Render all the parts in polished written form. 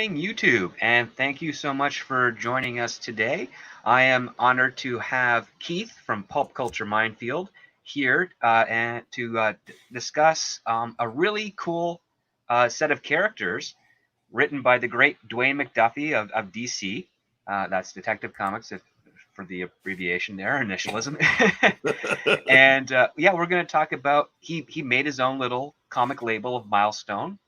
morning, YouTube, and thank you so much for joining us today. I am honored to have Keith from Pulp Culture Minefield here and to discuss a really cool set of characters written by the great Dwayne McDuffie of DC. That's Detective Comics, for the abbreviation there, initialism. And yeah, we're going to talk about he made his own little comic label of Milestone,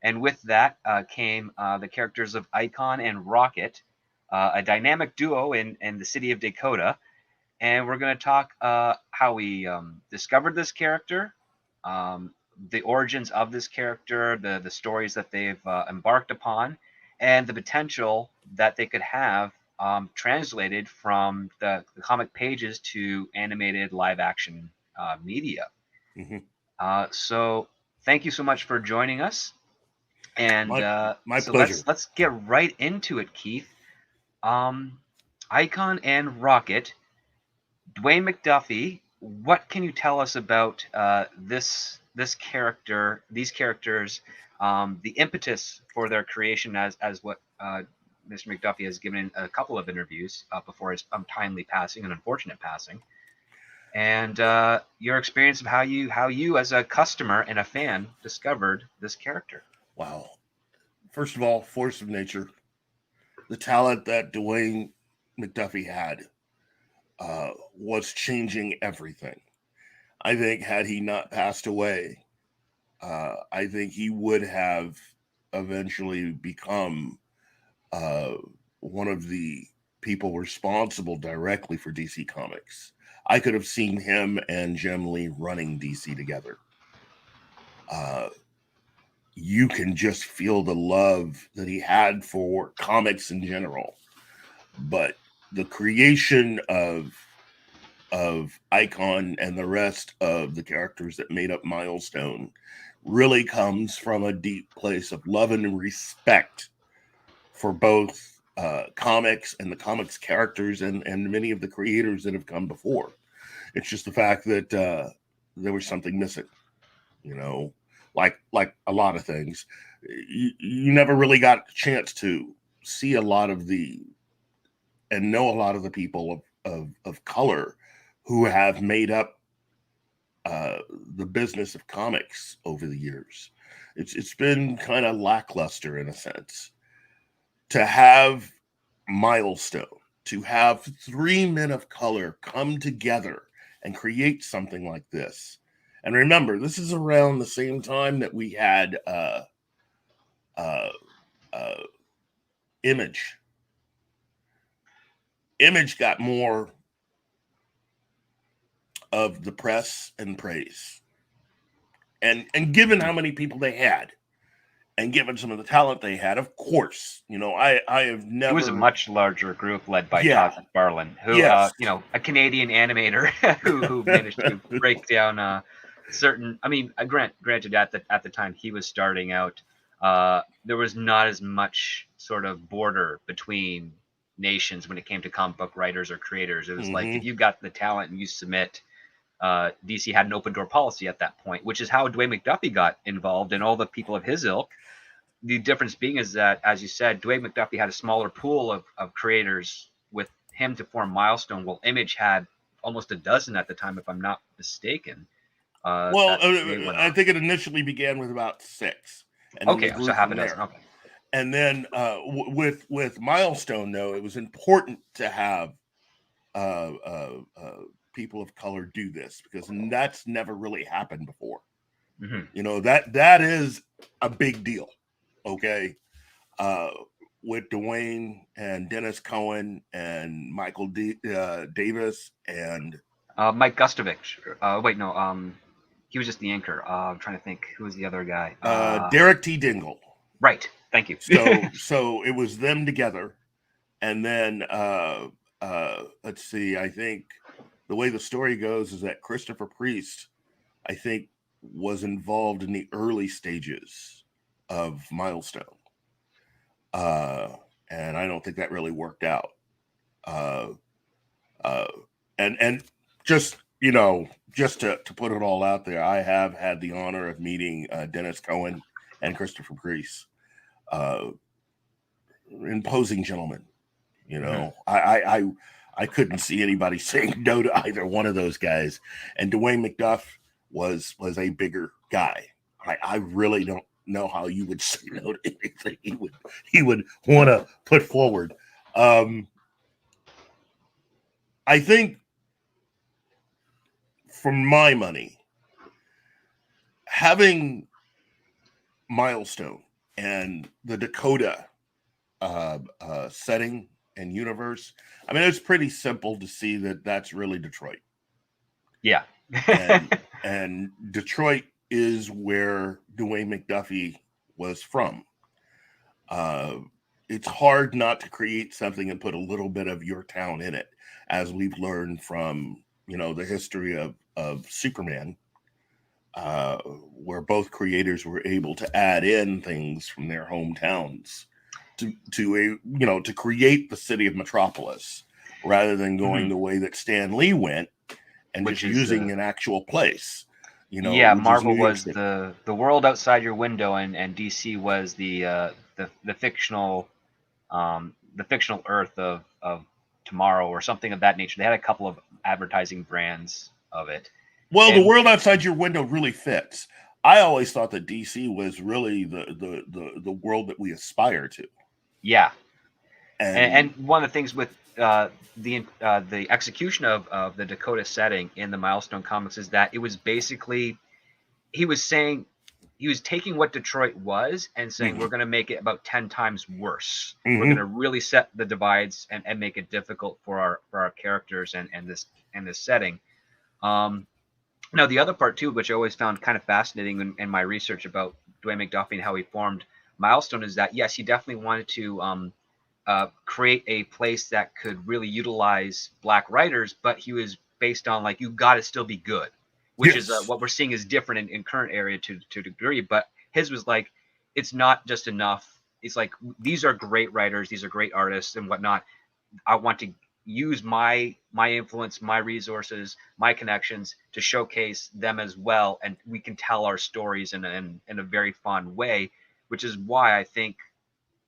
and with that came the characters of Icon and Rocket, a dynamic duo in the city of Dakota. And we're going to talk how we discovered this character, um, the origins of this character, the stories that they've embarked upon, and the potential that they could have translated from the comic pages to animated live action media. hmm So thank you so much for joining us. And my so pleasure. let's get right into it, Keith. Um, Icon and Rocket, Dwayne McDuffie. What can you tell us about this character, these characters, the impetus for their creation, as what Mr. McDuffie has given in a couple of interviews before his untimely passing, an unfortunate passing, and your experience of how you as a customer and a fan discovered this character. Wow. First of all, force of nature, the talent that Dwayne McDuffie had was changing everything. I think had he not passed away, I think he would have eventually become uh, one of the people responsible directly for DC Comics. I could have seen him and Jim Lee running DC together. Uh, you can just feel the love that he had for comics in general. But the creation of Icon and the rest of the characters that made up Milestone really comes from a deep place of love and respect for both comics and the comics characters and many of the creators that have come before. It's just the fact that there was something missing, you know, like a lot of things. You never really got a chance to see a lot of the and know a lot of the people of color who have made up uh, the business of comics over the years. It's been kind of lackluster in a sense. To have Milestone, to have 3 men of color come together and create something like this. And remember, this is around the same time that we had uh, uh, Image. Image got more of the press and praise. And given how many people they had, and given some of the talent they had, of course, I have It was a never, much larger group led by yeah, Todd McFarlane, who, yes, a Canadian animator who managed to break down certain. I mean, granted, at the time he was starting out, there was not as much sort of border between nations when it came to comic book writers or creators. It was like if hmm you got the talent and you submit. DC had an open door policy at that point, which is how Dwayne McDuffie got involved, and all the people of his ilk. The difference being is that, as you said, Dwayne McDuffie had a smaller pool of creators with him to form Milestone, while Image had almost a dozen at the time, if I'm not mistaken. well, That they went I on. think it initially began with about six, and then they Okay, so grew half a from dozen. there. Okay. And then with Milestone, though, it was important to have uh, uh, uh, people of color do this because that's never really happened before. Hmm. That is a big deal. Okay, uh, with Dwayne and Dennis Cohen and Michael Davis and Mike Gustovich. Wait, no. He was just the anchor. I'm trying to think. Who was the other guy? Derek T. Dingle. Right. Thank you. So it was them together, and then let's see. I think the way the story goes is that Christopher Priest, I think, was involved in the early stages of Milestone, uh, and I don't think that really worked out. Uh, uh, and just just to put it all out there, I have had the honor of meeting Dennis Cohen and Christopher Priest. Uh, imposing gentlemen. Mhm. I couldn't see anybody saying no to either one of those guys. And Dwayne McDuff was a bigger guy. I really don't know how you would say no to anything he would want to put forward. I think, for my money, having Milestone and the Dakota setting and universe, I mean, it's pretty simple to see that that's really Detroit. Yeah. And Detroit is where Dwayne McDuffie was from. Uh, it's hard not to create something and put a little bit of your town in it, as we've learned from the history of Superman, where both creators were able to add in things from their hometowns to create the city of Metropolis, rather than going Mhm. the way that Stan Lee went and Which just is using an actual place, yeah, which is Marvel New York was City. the world outside your window, and DC was the fictional Earth of tomorrow or something of that nature. They had a couple of advertising brands of it, Well, the and world outside your window really fits. I always thought that DC was really the world that we aspire to. yeah, And and one of the things with the execution of the Dakota setting in the Milestone comics is that it was basically he was saying he was taking what Detroit was and saying we're mhm, going to make it about 10 times worse. We're going mhm, to really set the divides and make it difficult for our characters and this setting. Um, Now the other part too, which I always found kind of fascinating in my research about Dwayne McDuffie and how he formed Milestone, is that yes, he definitely wanted to create a place that could really utilize black writers, but he was based on like you got to still be good, which is yes, what we're seeing is different in current area to a degree. But his was like it's not just enough. It's like these are great writers, these are great artists and whatnot. I want to use my influence, my resources, my connections to showcase them as well, and we can tell our stories in a very fun way, which is why I think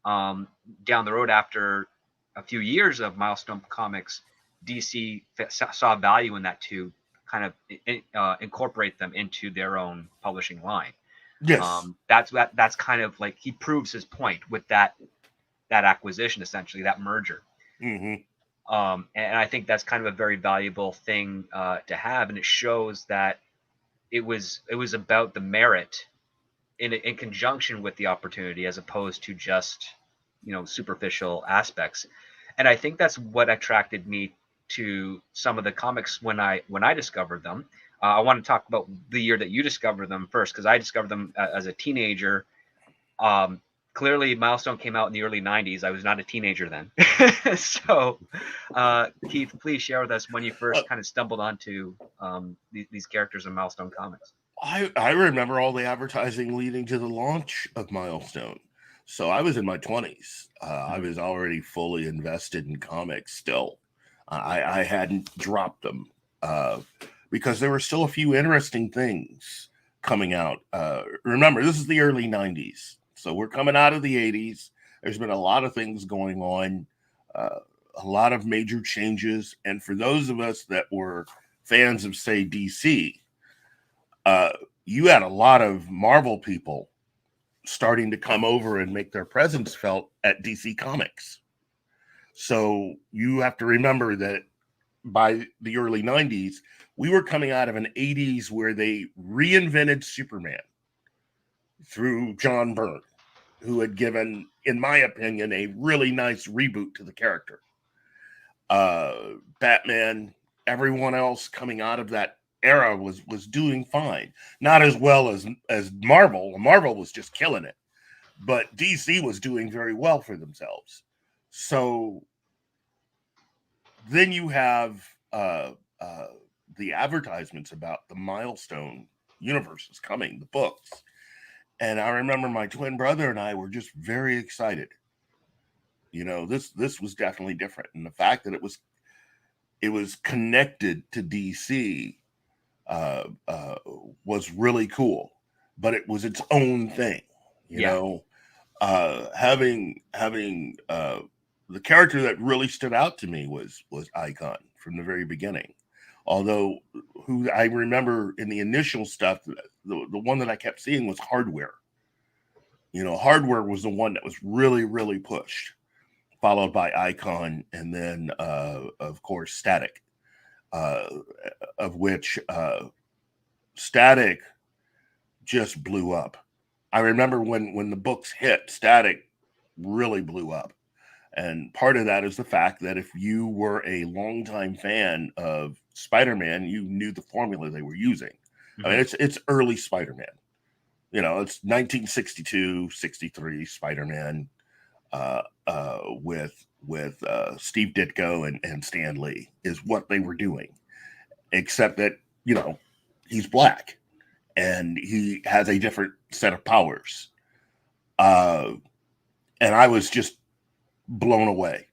um, down the road after a few years of Milestone Comics, DC saw value in that to kind of incorporate them into their own publishing line. yes. That's kind of like he proves his point with that acquisition, essentially that merger. Hmm. And I think that's kind of a very valuable thing to have, and it shows that it was about the merit in conjunction with the opportunity, as opposed to just superficial aspects. And I think that's what attracted me to some of the comics when I discovered them. I want to talk about the year that you discovered them first, because I discovered them as a teenager. um, Clearly, Milestone came out in the early 90s. I was not a teenager then. So, Keith, please share with us when you Uh, first kind of stumbled onto these characters in Milestone Comics. I remember all the advertising leading to the launch of Milestone. So I was in my 20s. I Mhm. was already fully invested in comics still. I hadn't dropped them, because there were still a few interesting things coming out. Remember, this is the early 90s. So we're coming out of the 80s. There's been a lot of things going on, uh, a lot of major changes. And for those of us that were fans of, say, DC, uh, you had a lot of Marvel people starting to come over and make their presence felt at DC Comics. So you have to remember that by the early 90s, we were coming out of an 80s where they reinvented Superman through John Byrne, who had given, in my opinion, a really nice reboot to the character. Batman, everyone else coming out of that era was doing fine. Not as well as Marvel. Marvel was just killing it, but DC was doing very well for themselves. So then you have uh, the advertisements about the Milestone universes coming, the books, and I remember my twin brother and I were just very excited. This was definitely different, and the fact that it was connected to DC uh, uh, was really cool, but it was its own thing, you Yeah. know. Having the character that really stood out to me was Icon from the very beginning. Although, who I remember in the initial stuff, the one that I kept seeing was Hardware. Hardware was the one that was really pushed, followed by Icon, and then of course Static, uh, of which Static just blew up. I remember when the books hit, Static really blew up. And part of that is the fact that if you were a longtime fan of Spider-Man, you knew the formula they were using. I mean, it's early Spider-Man. It's 1962, 63 Spider-Man with Steve Ditko and Stan Lee is what they were doing. Except that, he's black and he has a different set of powers. And I was just blown away.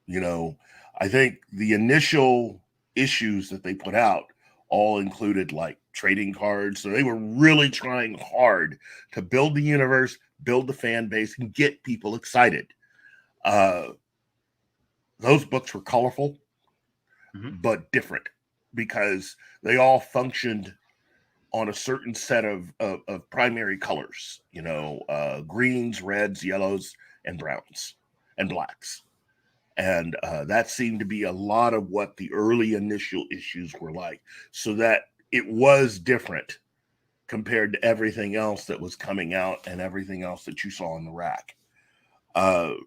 I think the initial issues that they put out all included like trading cards. So they were really trying hard to build the universe, build the fan base, and get people excited. Those books were colorful, but different because they all functioned on a certain set of primary colors, greens, reds, yellows, and browns and blacks. And that seemed to be a lot of what the early initial issues were like, so that it was different compared to everything else that was coming out and everything else that you saw in the rack. I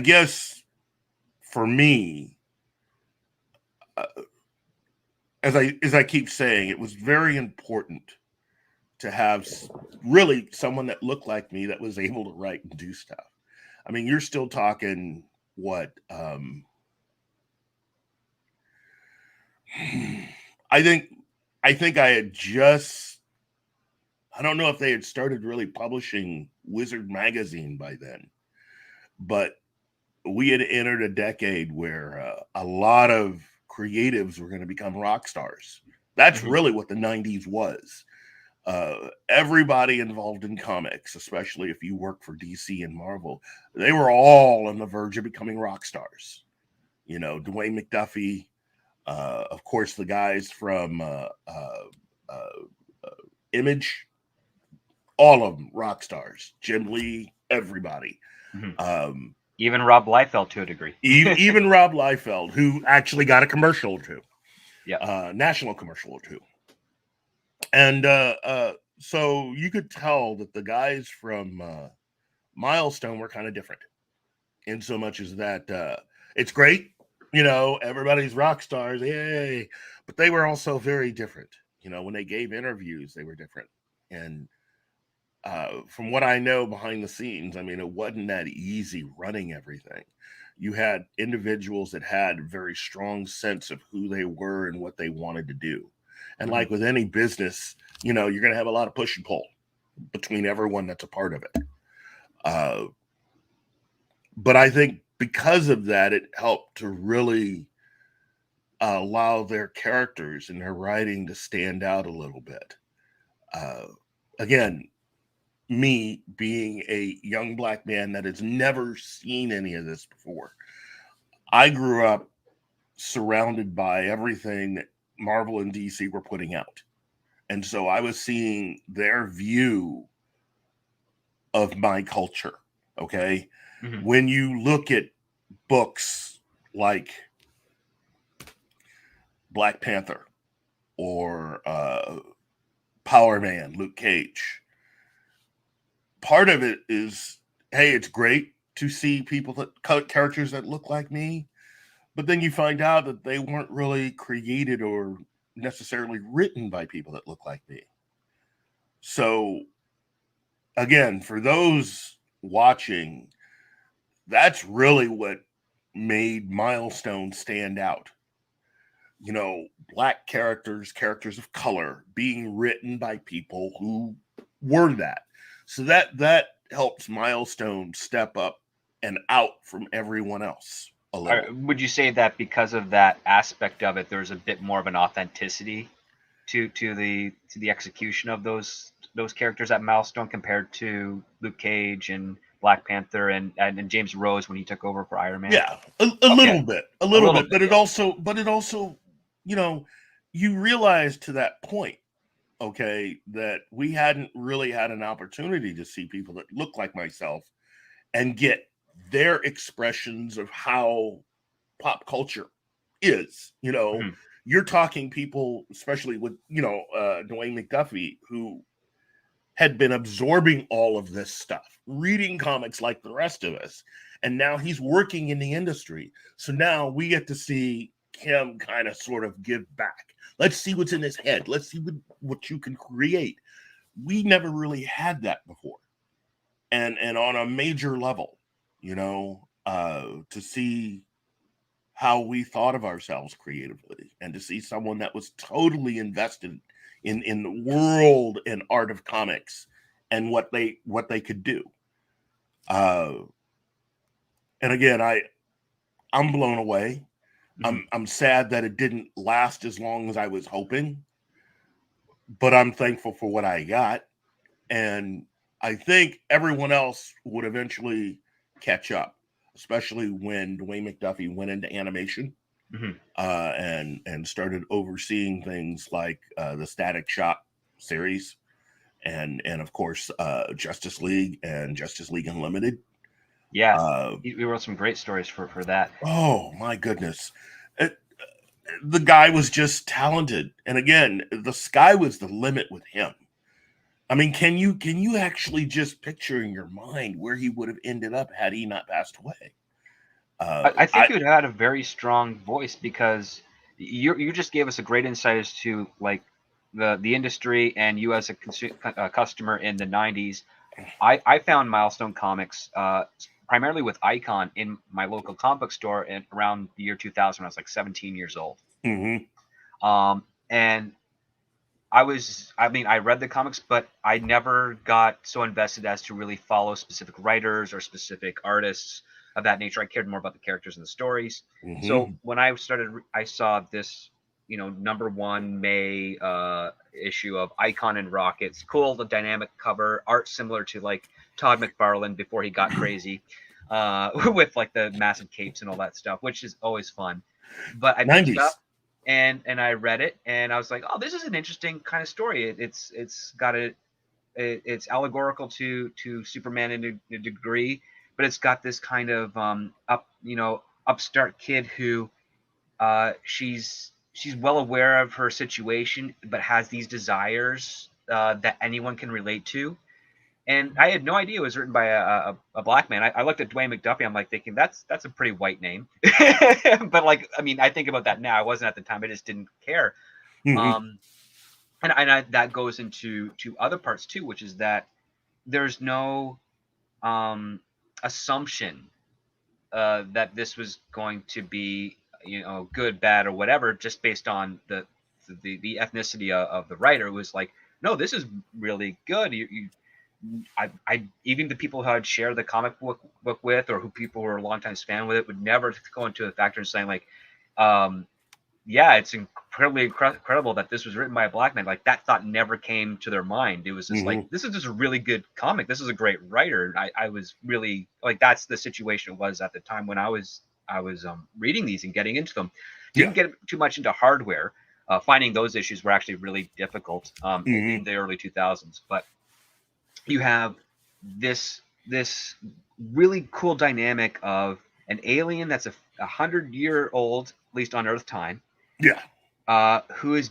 guess for me, as I keep saying, it was very important to have really someone that looked like me that was able to write and do stuff. I mean, you're still talking what? I think I had just. I don't know if they had started really publishing Wizard magazine by then, but we had entered a decade where a lot of creatives were going to become rock stars. That's really what the 90s was. Everybody involved in comics, especially if you work for DC and Marvel, they were all on the verge of becoming rock stars. Dwayne McDuffie, of course, the guys from Image, all of them rock stars. Jim Lee, everybody. Even Rob Liefeld to a degree. even Rob Liefeld, who actually got a commercial or two, national commercial or two. And so you could tell that the guys from Milestone were kind of different in so much as that it's great, everybody's rock stars, yay, but they were also very different. When they gave interviews, they were different. And from what I know behind the scenes, I mean, it wasn't that easy running everything. You had individuals that had a very strong sense of who they were and what they wanted to do. And like with any business, you're going to have a lot of push and pull between everyone that's a part of it. But I think because of that, it helped to really allow their characters and their writing to stand out a little bit. Again, me being a young black man that has never seen any of this before, I grew up surrounded by everything that Marvel and DC were putting out. And so I was seeing their view of my culture. Okay. When you look at books like Black Panther or Power Man, Luke Cage, part of it is, hey, it's great to see characters that look like me, but then you find out that they weren't really created or necessarily written by people that look like me. So again, for those watching, that's really what made Milestone stand out. Black characters of color being written by people who were that. So that helps Milestone step up and out from everyone else a little. Would you say that because of that aspect of it, there's a bit more of an authenticity to the execution of those those characters at Milestone compared to Luke Cage and Black Panther and James Rose when he took over for Iron Man? Yeah, a Okay, a a little little bit, bit, but yeah. it also, you know, you realize to that point, okay, that we hadn't really had an opportunity to see people that look like myself and get their expressions of how pop culture is. Mhm. You're talking people, especially with Dwayne McDuffie, who had been absorbing all of this stuff, reading comics like the rest of us. And now he's working in the industry. So now we get to see him kind of sort of give back. Let's see what's in his head. Let's see what you can create. We never really had that before. And on a major level, to see how we thought of ourselves creatively and to see someone that was totally invested in the world and art of comics and what they could do. uh and again, I'm blown away. Mhm. I'm sad that it didn't last as long as I was hoping, but I'm thankful for what I got. And I think everyone else would eventually catch up, especially when Dwayne McDuffie went into animation, Mhm. and started overseeing things like the Static Shock series, and of course Justice League and Justice League Unlimited. Yeah, Uh, he wrote some great stories for that. oh my goodness. It, the guy was just talented, and again, the sky was the limit with him. I mean, can you actually just picture in your mind where he would have ended up had he not passed away? I think I you had a very strong voice because you just gave us a great insight as to like the industry and you as a customer in the 90s. I found Milestone Comics primarily with Icon in my local comic book store in around the year 2000 when I was like 17 years old. mhm. And I mean, I read the comics, but I never got so invested as to really follow specific writers or specific artists of that nature. I cared more about the characters and the stories. So Mhm. when I saw this, number one May issue of Icon and Rockets, cool, the dynamic cover, art similar to like Todd McFarlane before he got crazy, with like the massive capes and all that stuff, which is always fun. But I picked it up 90s. and I read it and I was like, oh, this is an interesting kind of story. It's got it's allegorical to Superman in a degree, but it's got this kind of upstart kid who she's well aware of her situation, but has these desires that anyone can relate to. And I had no idea it was written by a black man. I looked at Dwayne McDuffie. I'm like thinking that's a pretty white name, but like I mean I think about that now. I wasn't at the time. I just didn't care. Mhm. Um, that goes into to other parts too, which is that there's no assumption that this was going to be good, bad, or whatever, just based on the ethnicity of the writer. It was like, no, this is really good. I even the people who I'd share the book with, or who people who are a longtime fan with it, would never go into a factor and saying like, um, yeah, it's incredible that this was written by a black man. Like that thought never came to their mind. It was just like, Mhm. this is just a really good comic. This is a great writer. I was really like, that's the situation it was at the time when I was reading these and getting into them. Yeah. Didn't get too much into hardware. Finding those issues were actually really difficult in Mhm. the early 2000s. But you have this really cool dynamic of an alien that's a 100-year old, at least on Earth time, Yeah. who is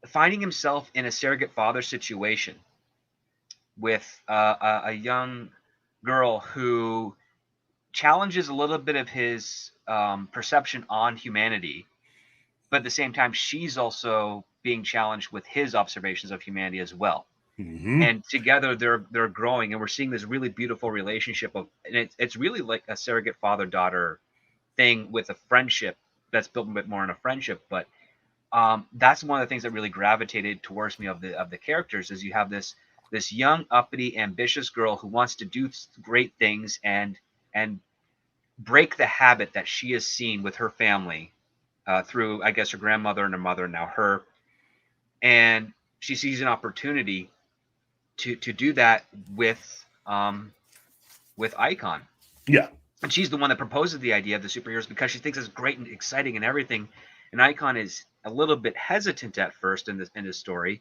finding himself in a surrogate father situation with a young girl who challenges a little bit of his perception on humanity, but at the same time, she's also being challenged with his observations of humanity as well. Mhm. And together they're growing, and we're seeing this really beautiful relationship and it's really like a surrogate father daughter thing with a friendship that's built a bit more on a friendship, but that's one of the things that really gravitated towards me of the characters is you have this young uppity ambitious girl who wants to do great things and break the habit that she has seen with her family through I guess her grandmother and her mother, now her, and she sees an opportunity to do that with Icon. Yeah. And she's the one that proposes the idea of the superheroes because she thinks it's great and exciting and everything. And Icon is a little bit hesitant at first in this story,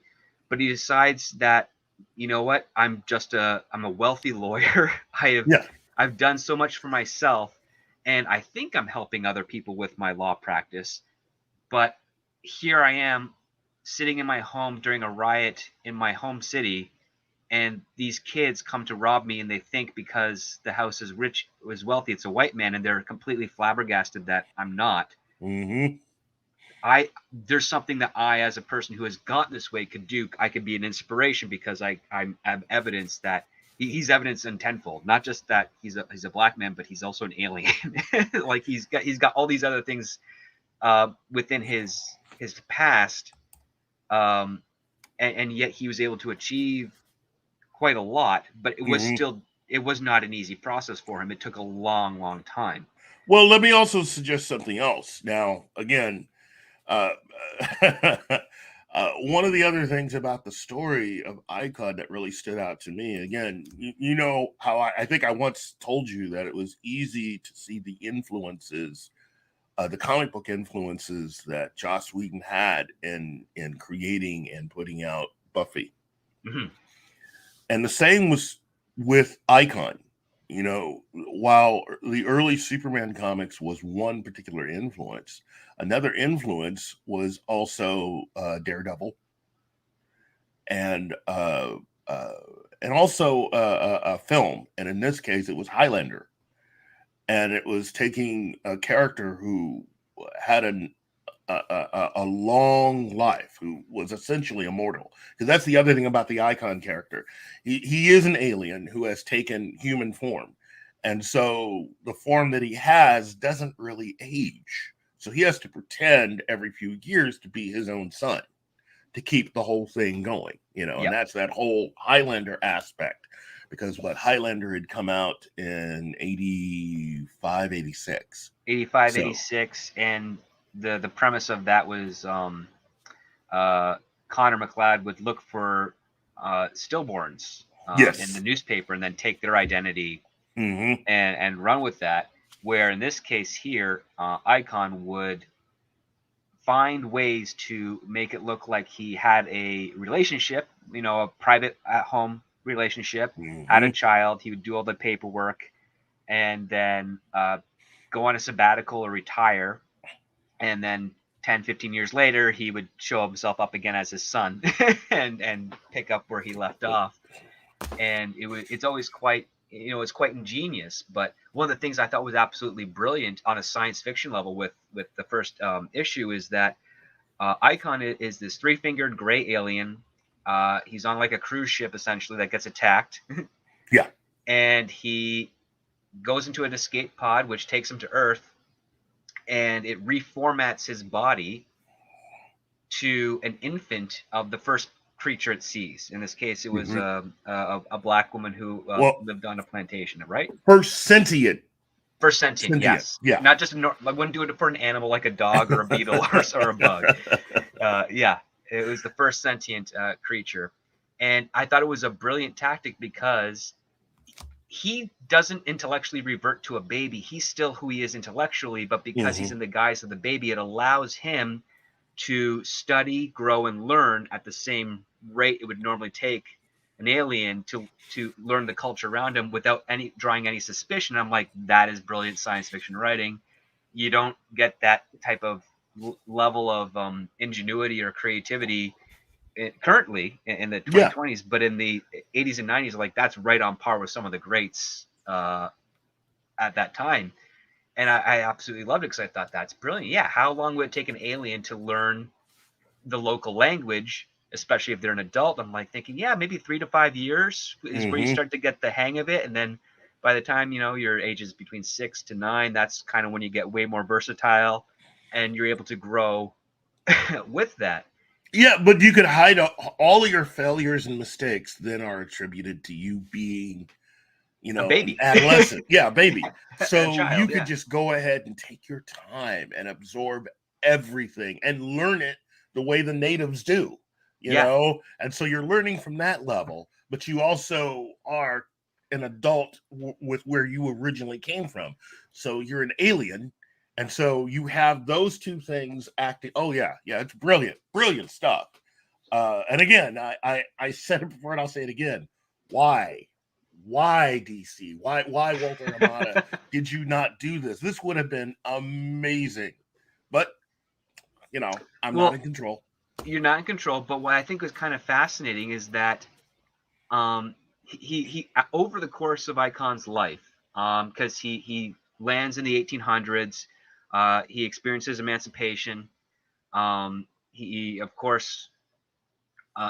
but he decides that, you know what, I'm a wealthy lawyer. Yeah. I've done so much for myself, and I think I'm helping other people with my law practice. But here I am sitting in my home during a riot in my home city, and these kids come to rob me, and they think because the house is rich, is wealthy, it's a white man, and they're completely flabbergasted that I'm not. Mm-hmm. There's something that I, as a person who has gotten this way, could do. I could be an inspiration because I have evidence that he's evidence in tenfold. Not just that he's a black man, but he's also an alien. Like he's got all these other things within his past, and yet he was able to achieve quite a lot. But Mm-hmm. it was not an easy process for him. It took a long time. Well, let me also suggest something else. Now, again, uh, one of the other things about the story of Icon that really stood out to me, again, you know how I think I once told you that it was easy to see the influences, the comic book influences that Joss Whedon had in creating and putting out Buffy. Mm-hmm. And the same was with Icon. You know, while the early Superman comics was one particular influence, another influence was also Daredevil, and uh, uh, and also a film. And in this case, it was Highlander, and it was taking a character who had a long life, who was essentially immortal. Because that's the other thing about the Icon character. He is an alien who has taken human form. And so the form that he has doesn't really age. So he has to pretend every few years to be his own son to keep the whole thing going, you know, and Yep. that's that whole Highlander aspect. Because what Highlander had come out in 85, 86. 85, So, 86, and the premise of that was uh, Connor McLeod would look for stillborns in the yes. newspaper and then take their identity Mm-hmm. and run with that. Where in this case here, Icon would find ways to make it look like he had a relationship, you know, a private at home relationship, had a Mm-hmm. child. He would do all the paperwork and then go on a sabbatical or retire, and then 10, 15 years later he would show himself up again as his son and pick up where he left off. And it's always quite, you know, it's quite ingenious. But one of the things I thought was absolutely brilliant on a science fiction level with the first issue is that Icon is this three-fingered gray alien. He's on like a cruise ship essentially that gets attacked, Yeah. and he goes into an escape pod which takes him to Earth, and it reformats his body to an infant of the first creature it sees. In this case, it was Mm-hmm. a black woman who Well, lived on a plantation, right? first sentient. First sentient, Sentient. yes. Yeah. Not just I wouldn't do it for an animal like a dog or a beetle or a bug. Yeah, it was the first sentient creature, and I thought it was a brilliant tactic because he doesn't intellectually revert to a baby. He's still who he is intellectually, but because he's Mm-hmm. in the guise of the baby, it allows him to study, grow, and learn at the same rate it would normally take an alien to learn the culture around him without any drawing any suspicion. I'm like, that is brilliant science fiction writing. You don't get that type of level of ingenuity or creativity currently in the Yeah. 2020s, but in the 80s and 90s, like that's right on par with some of the greats at that time. And I absolutely loved it because I thought that's brilliant. Yeah, how long would it take an alien to learn the local language, especially if they're an adult? I'm like thinking, yeah, maybe 3 to 5 years is where you Mm-hmm. start to get the hang of it, and then by the time you know your age is between 6 to 9, that's kind of when you get way more versatile, and you're able to grow with that. Yeah, but you could hide all of your failures and mistakes then are attributed to you being, you A know, an baby, adolescent. Yeah, baby. a So you child, could yeah, just go ahead and take your time and absorb everything and learn it the way the natives do, you yeah, know? And so you're learning from that level. but you also are an adult with where you originally came from. So you're an alien. And so you have those two things acting. Oh, yeah. Yeah. It's brilliant. Brilliant stuff. And again, I said it before and I'll say it again. Why? Why DC? Why Walter Hamada did you not do this? This would have been amazing. But, I'm not Well, in control. you're not in control, but what I think was kind of fascinating is that he over the course of Icon's life, because he lands in the 1800s, he experiences emancipation. He of course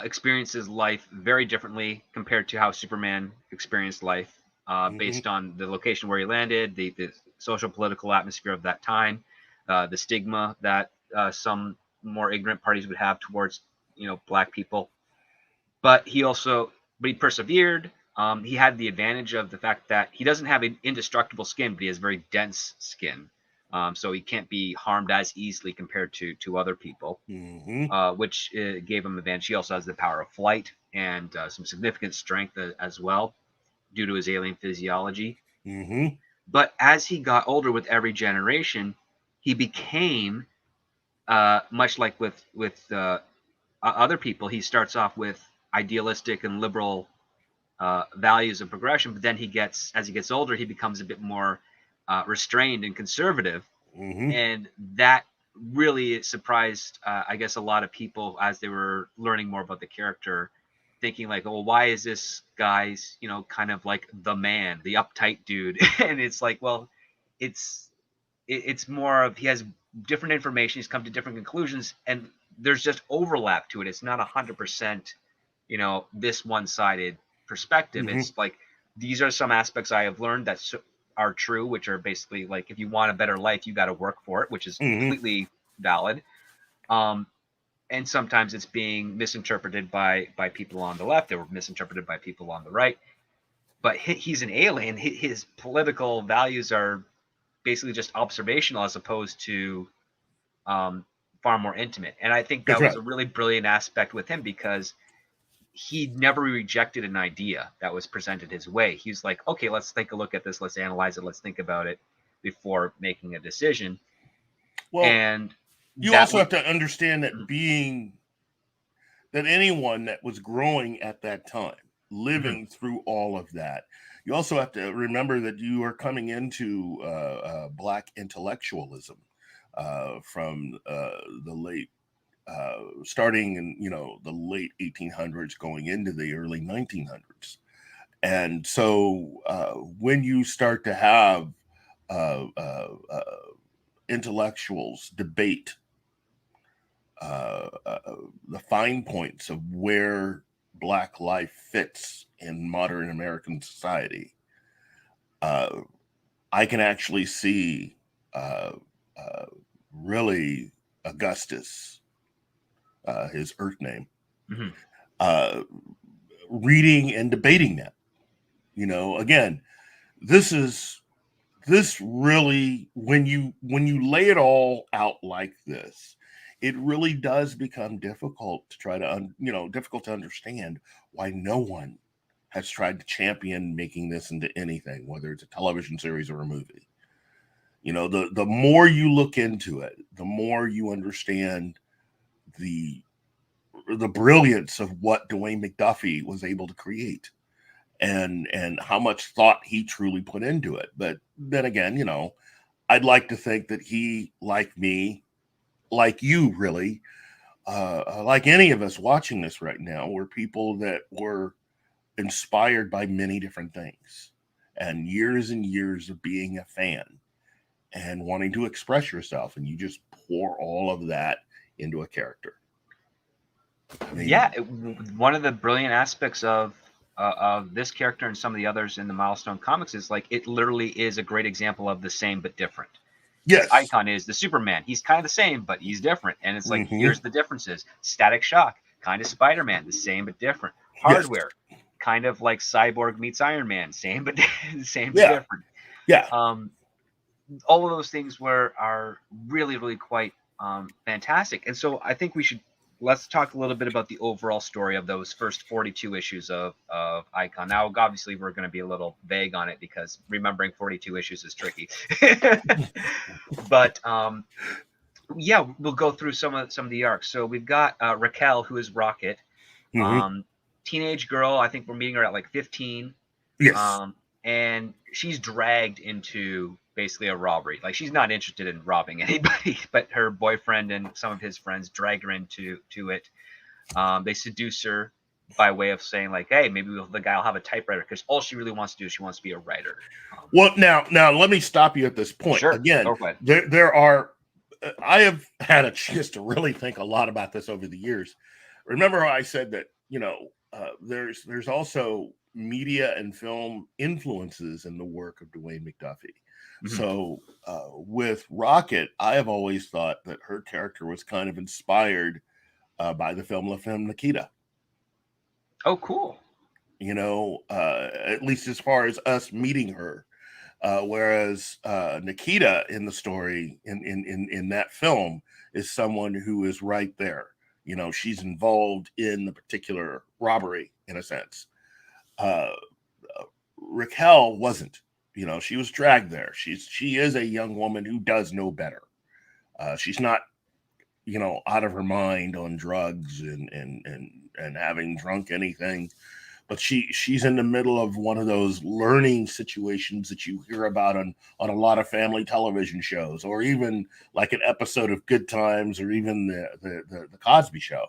experiences life very differently compared to how Superman experienced life, Mm-hmm. based on the location where he landed, the social political atmosphere of that time, the stigma that some more ignorant parties would have towards black people. But he persevered. He had the advantage of the fact that he doesn't have an indestructible skin, but he has very dense skin. So he can't be harmed as easily compared to other people, Mm-hmm. which gave him advantage. He also has the power of flight and some significant strength as well due to his alien physiology. Mm-hmm. But as he got older with every generation, he became much like with other people. He starts off with idealistic and liberal values of progression, but then as he gets older, he becomes a bit more restrained and conservative, Mm-hmm. and that really surprised, I guess, a lot of people as they were learning more about the character, thinking like, "Oh, why is this guy's kind of like the man, the uptight dude?" And it's like, well, it's it's more of he has different information. He's come to different conclusions, and there's just overlap to it. It's not 100%, this one-sided perspective. Mm-hmm. It's like these are some aspects I have learned that are true, which are basically like if you want a better life, you got to work for it, which is Mm-hmm. completely valid. Um, and sometimes it's being misinterpreted by people on the left, or misinterpreted by people on the right. But he's an alien. His political values are basically just observational as opposed to um, far more intimate. And I think That's that was right. a really brilliant aspect with him because he never rejected an idea that was presented his way. He's like, okay, let's take a look at this, let's analyze it, let's think about it before making a decision. Well, And you that also was have to understand that anyone that was growing at that time, mhm, living through all of that, you also have to remember that you are coming into Black intellectualism from the late, starting in the late 1800s, going into the early 1900s, and so when you start to have uh, uh, uh, intellectuals debate uh, uh, the fine points of where Black life fits in modern American society, uh, I can actually see uh, uh, really Augustus, his Earth name, mhm. uh, reading and debating that. Again, this is this really, when you lay it all out like this, it really does become difficult to try to difficult to understand why no one has tried to champion making this into anything, whether it's a television series or a movie. The more you look into it, the more you understand the the brilliance of what Dwayne McDuffie was able to create, and how much thought he truly put into it. But then again, I'd like to think that he, like me, like you, really, like any of us watching this right now, were people that were inspired by many different things and years of being a fan and wanting to express yourself. And you just pour all of that into a character. I Yeah, mean, one of the brilliant aspects of this character and some of the others in the Milestone comics is like it literally is a great example of the same but different. Like yes. Icon is the Superman. He's kind of the same, but he's different. And it's like, Hmm. here's the differences. Static Shock, kind of Spider-Man, the same but different. Yes. Hardware, kind of like Cyborg meets Iron Man, same but same but Yeah. different. Yeah. Um, all of those things are really quite fantastic. And so I think we should let's talk a little bit about the overall story of those first 42 issues of Icon. Now, obviously, we're going to be a little vague on it because remembering 42 issues is tricky. But yeah, we'll go through some of the arcs. So we've got Raquel, who is Rocket, Mm-hmm. teenage girl. I think we're meeting her at like 15. Yes. And she's dragged into basically a robbery. Like she's not interested in robbing anybody, but her boyfriend and some of his friends drag her into it. They seduce her by way of saying like, "Hey, maybe the guy will have a typewriter," because all she really wants to do is she wants to be a writer. Well, now let me stop you at this point. Sure, Again, go ahead. there are. I have had a chance to really think a lot about this over the years. Remember how I said that there's also media and film influences in the work of Dwayne McDuffie. Mm-hmm. So with Rocket, I have always thought that her character was kind of inspired by the film La Femme Nikita. Oh, cool. At least as far as us meeting her. Whereas Nikita in the story in that film is someone who is right there. She's involved in the particular robbery in a sense. Raquel wasn't. She was dragged there. She is a young woman who does know better. She's not, out of her mind on drugs and having drunk anything. But she's in the middle of one of those learning situations that you hear about on a lot of family television shows, or even like an episode of Good Times, or even the Cosby Show,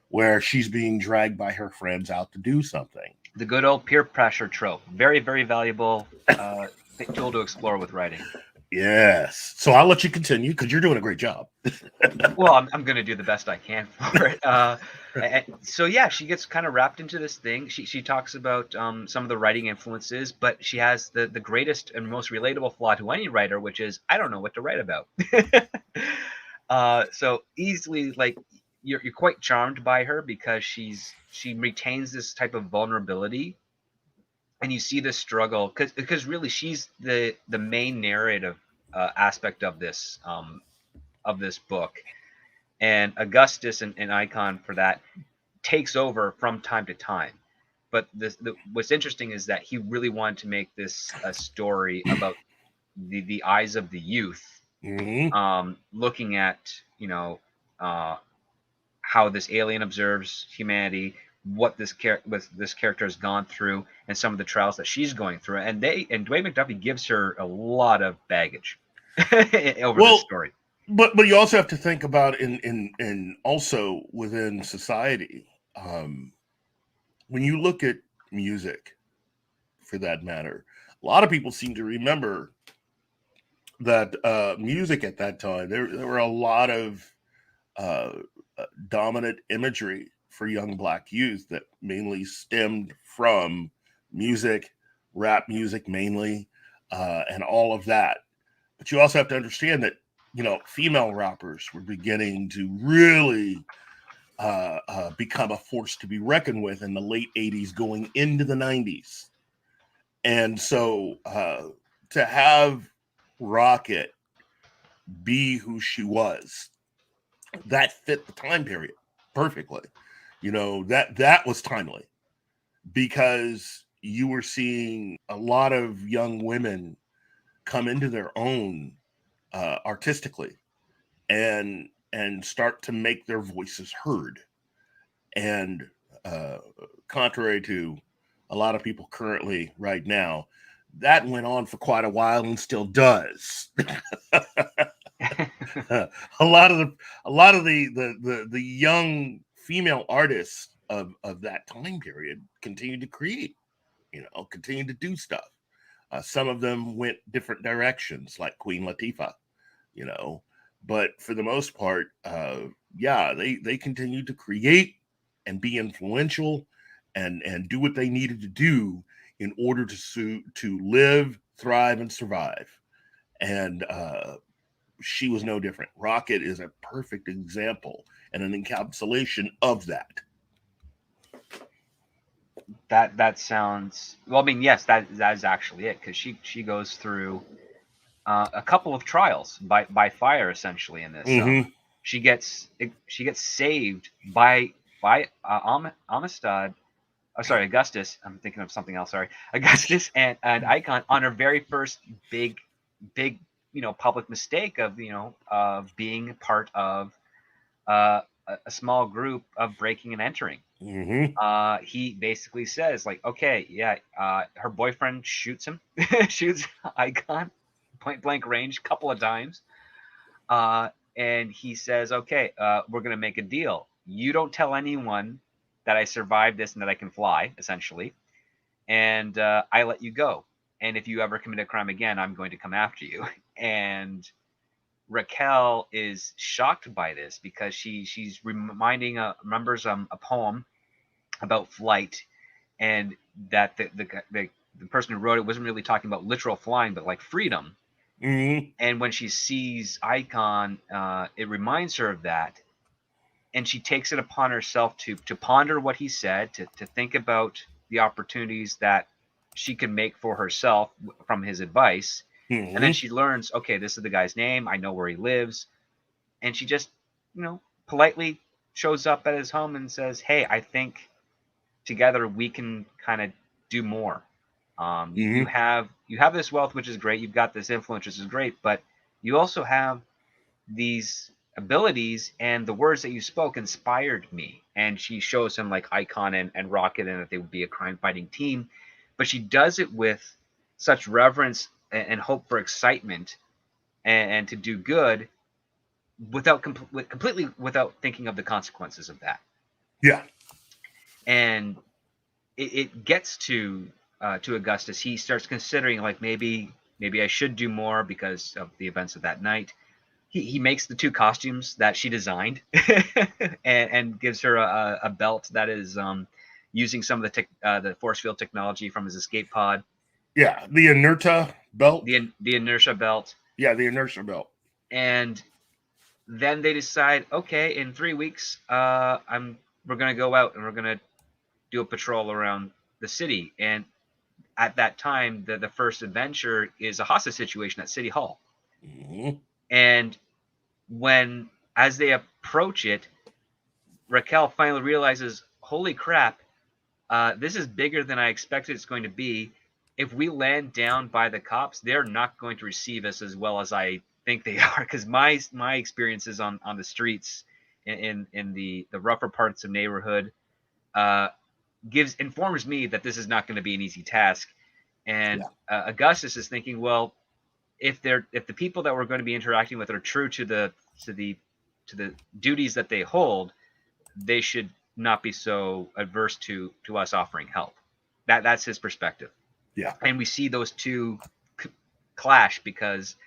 where she's being dragged by her friends out to do something. The good old peer pressure trope. Very, very valuable tool to explore with writing. Yes. So I'll let you continue because you're doing a great job. Well, I'm going to do the best I can for it. So yeah, she gets kind of wrapped into this thing. She talks about some of the writing influences, but she has the greatest and most relatable flaw to any writer, which is I don't know what to write about. So easily, like you're quite charmed by her because she retains this type of vulnerability, and you see this struggle because really she's the main narrative aspect of this book. And Augustus and Icon for that takes over from time to time. But what's interesting is that he really wanted to make this a story about the eyes of the youth, Mm-hmm. looking at how this alien observes humanity, what this character has gone through, and some of the trials that she's going through. And Dwayne McDuffie gives her a lot of baggage over this story. But you also have to think about in also within society. When you look at music, for that matter, a lot of people seem to remember that music at that time. There were a lot of dominant imagery for young Black youth that mainly stemmed from music, rap music mainly, and all of that. But you also have to understand that female rappers were beginning to really become a force to be reckoned with in the late 80s going into the 90s. And so to have Rocket be who she was, that fit the time period perfectly. That was timely because you were seeing a lot of young women come into their own artistically and start to make their voices heard. And contrary to a lot of people currently right now, that went on for quite a while and still does. a lot of the young female artists of that time period continued to create, continued to do stuff. Some of them went different directions, like Queen Latifah, but for the most part, they continued to create and be influential and do what they needed to do in order to live, thrive, and survive. And she was no different. Rocket is a perfect example and an encapsulation of that. That sounds well. I mean, yes, that is actually it because she goes through a couple of trials by fire essentially in this. Mm-hmm. she gets saved by Amistad. Oh, sorry, Augustus. I'm thinking of something else. Sorry, Augustus and Icon on her very first big, public mistake of being part of a small group of breaking and entering. Mm-hmm. He basically says like, okay, yeah, her boyfriend shoots him, shoots Icon, point blank range, couple of times. Uh, and he says, okay, we're gonna make a deal. You don't tell anyone that I survived this and that I can fly, essentially, and I let you go. And if you ever commit a crime again, I'm going to come after you. And Raquel is shocked by this because she's remembers a poem about flight, and that the person who wrote it wasn't really talking about literal flying, but like freedom. Mm-hmm. And when she sees Icon, it reminds her of that, and she takes it upon herself to ponder what he said, to think about the opportunities that she can make for herself from his advice. And then Mm-hmm. she learns, okay, this is the guy's name. I know where he lives. And she just, politely shows up at his home and says, hey, I think together we can kind of do more. You Mm-hmm. have this wealth, which is great. You've got this influence, which is great, but you also have these abilities, and the words that you spoke inspired me. And she shows him like Icon and Rocket, and that they would be a crime fighting team, but she does it with such reverence and hope for excitement, and to do good without completely without thinking of the consequences of that. Yeah. And it gets to Augustus. He starts considering like, maybe I should do more because of the events of that night. He makes the two costumes that she designed, and gives her a belt that is using some of the force field technology from his escape pod, Yeah. The inertia belt. the inertia belt. Yeah, the inertia belt. And then they decide, okay, in 3 weeks, we're gonna go out and we're gonna do a patrol around the city. And at that time, the first adventure is a hostage situation at City Hall. Mm-hmm. And when as they approach it, Raquel finally realizes, holy crap, this is bigger than I expected it's going to be. If we land down by the cops, they're not going to receive us as well as I think they are. Because my experiences on the streets in the rougher parts of neighborhood uh, informs me that this is not going to be an easy task. And Yeah. Augustus is thinking, well, if the people that we're going to be interacting with are true to the duties that they hold, they should not be so adverse to us offering help. That's his perspective. Yeah. And we see those two clash because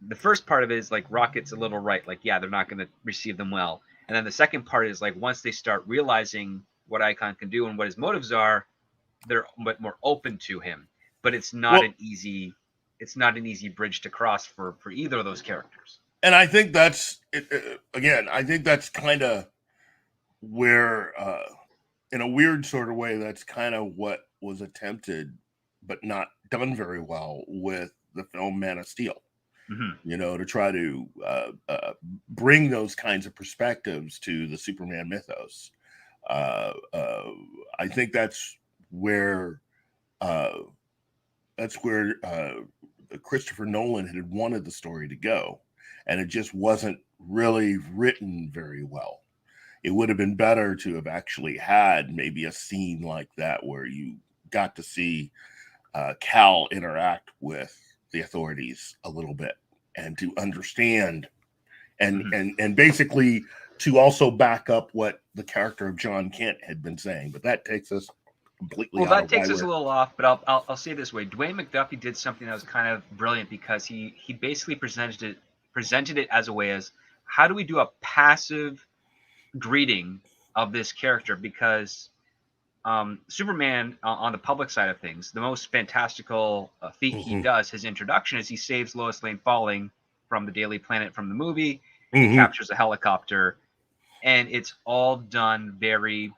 the first part of it is like Rocket's a little right, like, yeah, they're not going to receive them well. And then the second part is like, once they start realizing what Icon can do and what his motives are, they're more open to him. But it's not Well, an easy bridge to cross for either of those characters. and I think that's again. I think that's kind of where, in a weird sort of way, that's kind of what was attempted, but not done very well with the film Man of Steel. Mm-hmm. To try to bring those kinds of perspectives to the Superman mythos. Uh, uh, I think where uh, that's where Christopher Nolan had wanted the story to go, and it just wasn't really written very well. It would have been better to have actually had maybe a scene like that where you got to see Cal interact with the authorities a little bit and to understand and basically to also back up what the character of John Kent had been saying. But that takes us completely Well, out that of why takes us a we're. little off, but I'll say it this way: Dwayne McDuffie did something that was kind of brilliant because he basically presented it as a way as, how do we do a passive greeting of this character? Because Superman, on the public side of things, the most fantastical feat he Mm-hmm. does, his introduction, is he saves Lois Lane falling from the Daily Planet from the movie. He Mm-hmm. captures a helicopter, and it's all done very.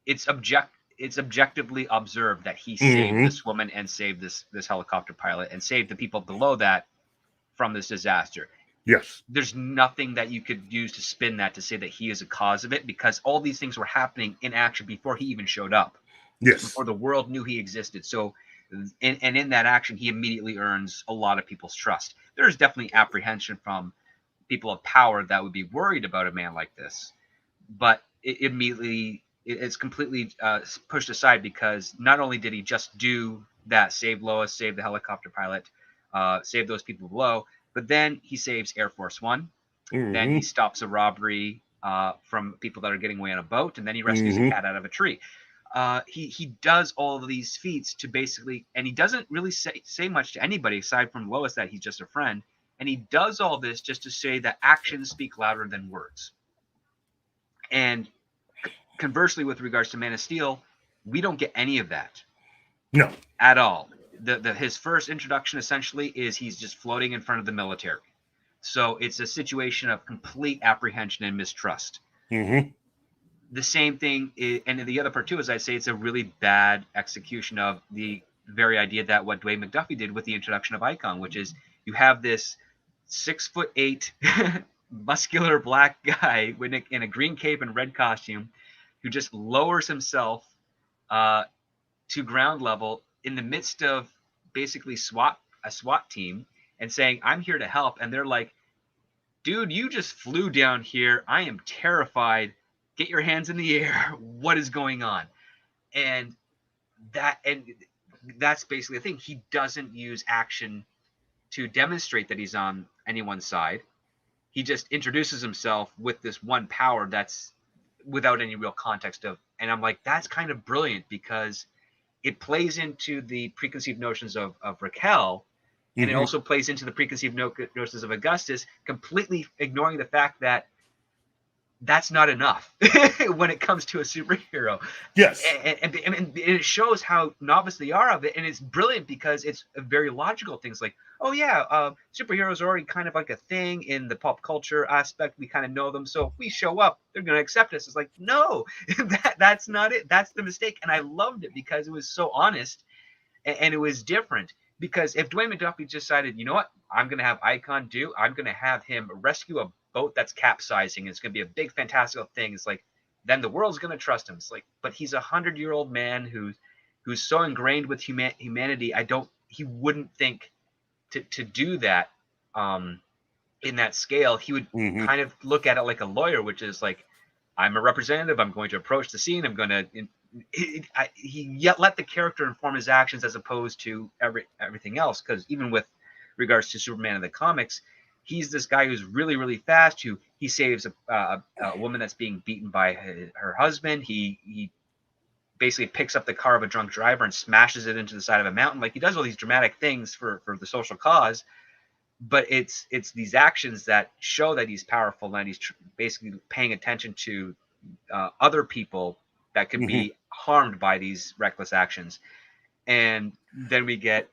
It's objectively observed that he saved Mm-hmm. this woman and saved this helicopter pilot and saved the people below that from this disaster. Yes. There's nothing that you could use to spin that to say that he is a cause of it, because all these things were happening in action before he even showed up, Yes. before the world knew he existed. So, in that action, he immediately earns a lot of people's trust. There's definitely apprehension from people of power that would be worried about a man like this, but it's completely pushed aside, because not only did he just do that, save Lois, save the helicopter pilot, save those people below, but then he saves Air Force One. Then he Mm-hmm. stops a robbery from people that are getting away on a boat, and then he rescues a Mm-hmm. cat out of a tree. He does all of these feats to basically, and he doesn't really say much to anybody aside from Lois that he's just a friend. And he does all this just to say that actions speak louder than words. And conversely, with regards to Man of Steel, we don't get any of that No. at all. His first introduction essentially is he's just floating in front of the military. So it's a situation of complete apprehension and mistrust. Mm-hmm. The same thing, and the other part too is I'd say it's a really bad execution of the very idea that what Dwayne McDuffie did with the introduction of Icon, which is you have this 6'8" muscular black guy in a green cape and red costume who just lowers himself uh, to ground level in the midst of basically a SWAT team, and saying, "I'm here to help," and they're like, "Dude, you just flew down here. I am terrified. Get your hands in the air. What is going on?" And and that's basically the thing. He doesn't use action to demonstrate that he's on anyone's side. He just introduces himself with this one power that's without any real context of. And I'm like, that's kind of brilliant, because it plays into the preconceived notions of Raquel, and it Mm-hmm. also plays into the preconceived notions of Augustus, completely ignoring the fact that that's not enough when it comes to a superhero. Yes. And it shows how novice they are of it, and it's brilliant because it's very logical things like, oh yeah, superheroes are already kind of like a thing in the pop culture aspect. We kind of know them, so if we show up, they're going to accept us. It's like, no, that's not it. That's the mistake. And I loved it because it was so honest, and it was different. Because if Dwayne McDuffie decided, you know what, I'm going to have Icon do, I'm going to have him rescue a boat that's capsizing, it's going to be a big fantastical thing, it's like, then the world's going to trust him. It's like, but he's 100-year-old man who's so ingrained with humanity. He wouldn't think to do that in that scale. He would Mm-hmm. kind of look at it like a lawyer, which is like, I'm a representative, I'm going to approach the scene, I'm going to he let the character inform his actions as opposed to everything else. Because even with regards to Superman in the comics, he's this guy who's really, really fast. Who he saves a woman that's being beaten by her husband. He basically picks up the car of a drunk driver and smashes it into the side of a mountain. Like, he does all these dramatic things for the social cause. But it's these actions that show that he's powerful, and he's basically paying attention to other people that could Mm-hmm. be harmed by these reckless actions. And then we get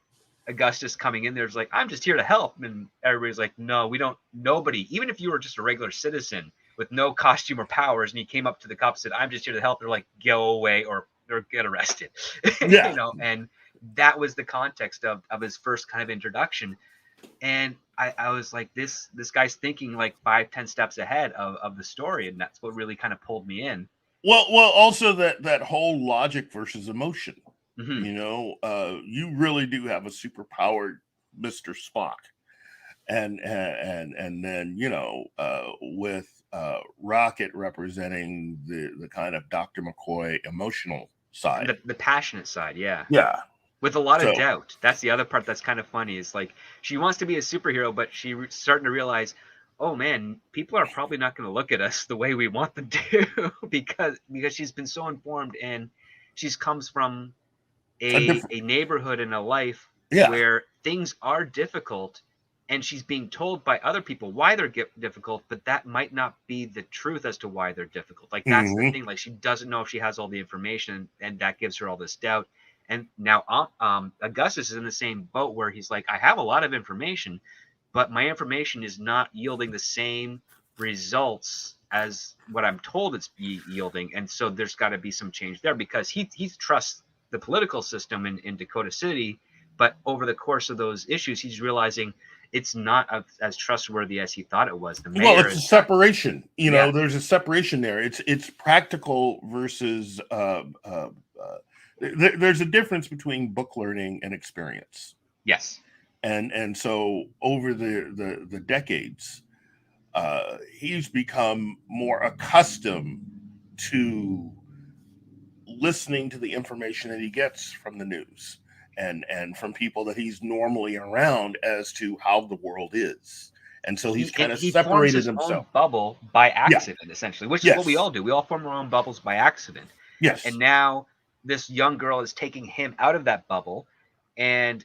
Augustus coming in there's like, I'm just here to help. And everybody's like, no, we don't. Nobody, even if you were just a regular citizen with no costume or powers, and you came up to the cops and said, I'm just here to help, they're like, go away or get arrested. Yeah. And that was the context of his first kind of introduction. And I was like, this guy's thinking like 5-10 steps ahead of the story, and that's what really kind of pulled me in. Well, also that whole logic versus emotion. Mm-hmm. You really do have a superpowered Mr. Spock, and then with Rocket representing the kind of Dr. McCoy emotional side, The passionate side, yeah, yeah, with a lot of so doubt. That's the other part that's kind of funny. Is like, she wants to be a superhero, but she's starting to realize, oh man, people are probably not going to look at us the way we want them to, because she's been so informed, and she's comes from a different, a neighborhood and a life yeah, where things are difficult, and she's being told by other people why they're difficult, but that might not be the truth as to why they're difficult. Like, that's the mm-hmm. thing. Like, she doesn't know if she has all the information, and that gives her all this doubt. And now Augustus is in the same boat where he's like, I have a lot of information, but my information is not yielding the same results as what I'm told it's yielding. And so there's got to be some change there, because he trusts the political system in Dakota City. But over the course of those issues, he's realizing it's not as trustworthy as he thought it was. The Well, mayor it's a is not. separation. Yeah. There's a separation there. It's practical versus there's a difference between book learning and experience. Yes. And so over the decades, he's become more accustomed to listening to the information that he gets from the news and from people that he's normally around as to how the world is. And so he's kind of He forms separated his own himself. bubble by Yeah. accident, essentially, which is what we Yes. all do. We all form our own bubbles by accident. Yes. And now this young girl is taking him out of that bubble, and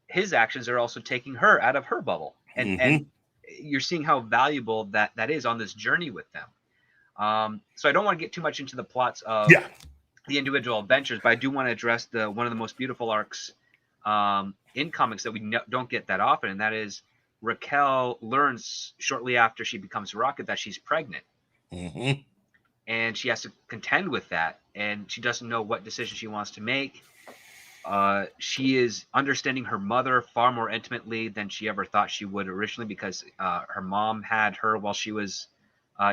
his actions are also taking her out of her bubble. And you're seeing how valuable that is on this journey with them. So I don't want to get too much into the plots of Yeah. the individual adventures, but I do want to address one of the most beautiful arcs in comics that we don't get that often, and that is Raquel learns shortly after she becomes Rocket that she's pregnant, and she has to contend with that, and she doesn't know what decision she wants to make. She is understanding her mother far more intimately than she ever thought she would originally, because her mom had her while she was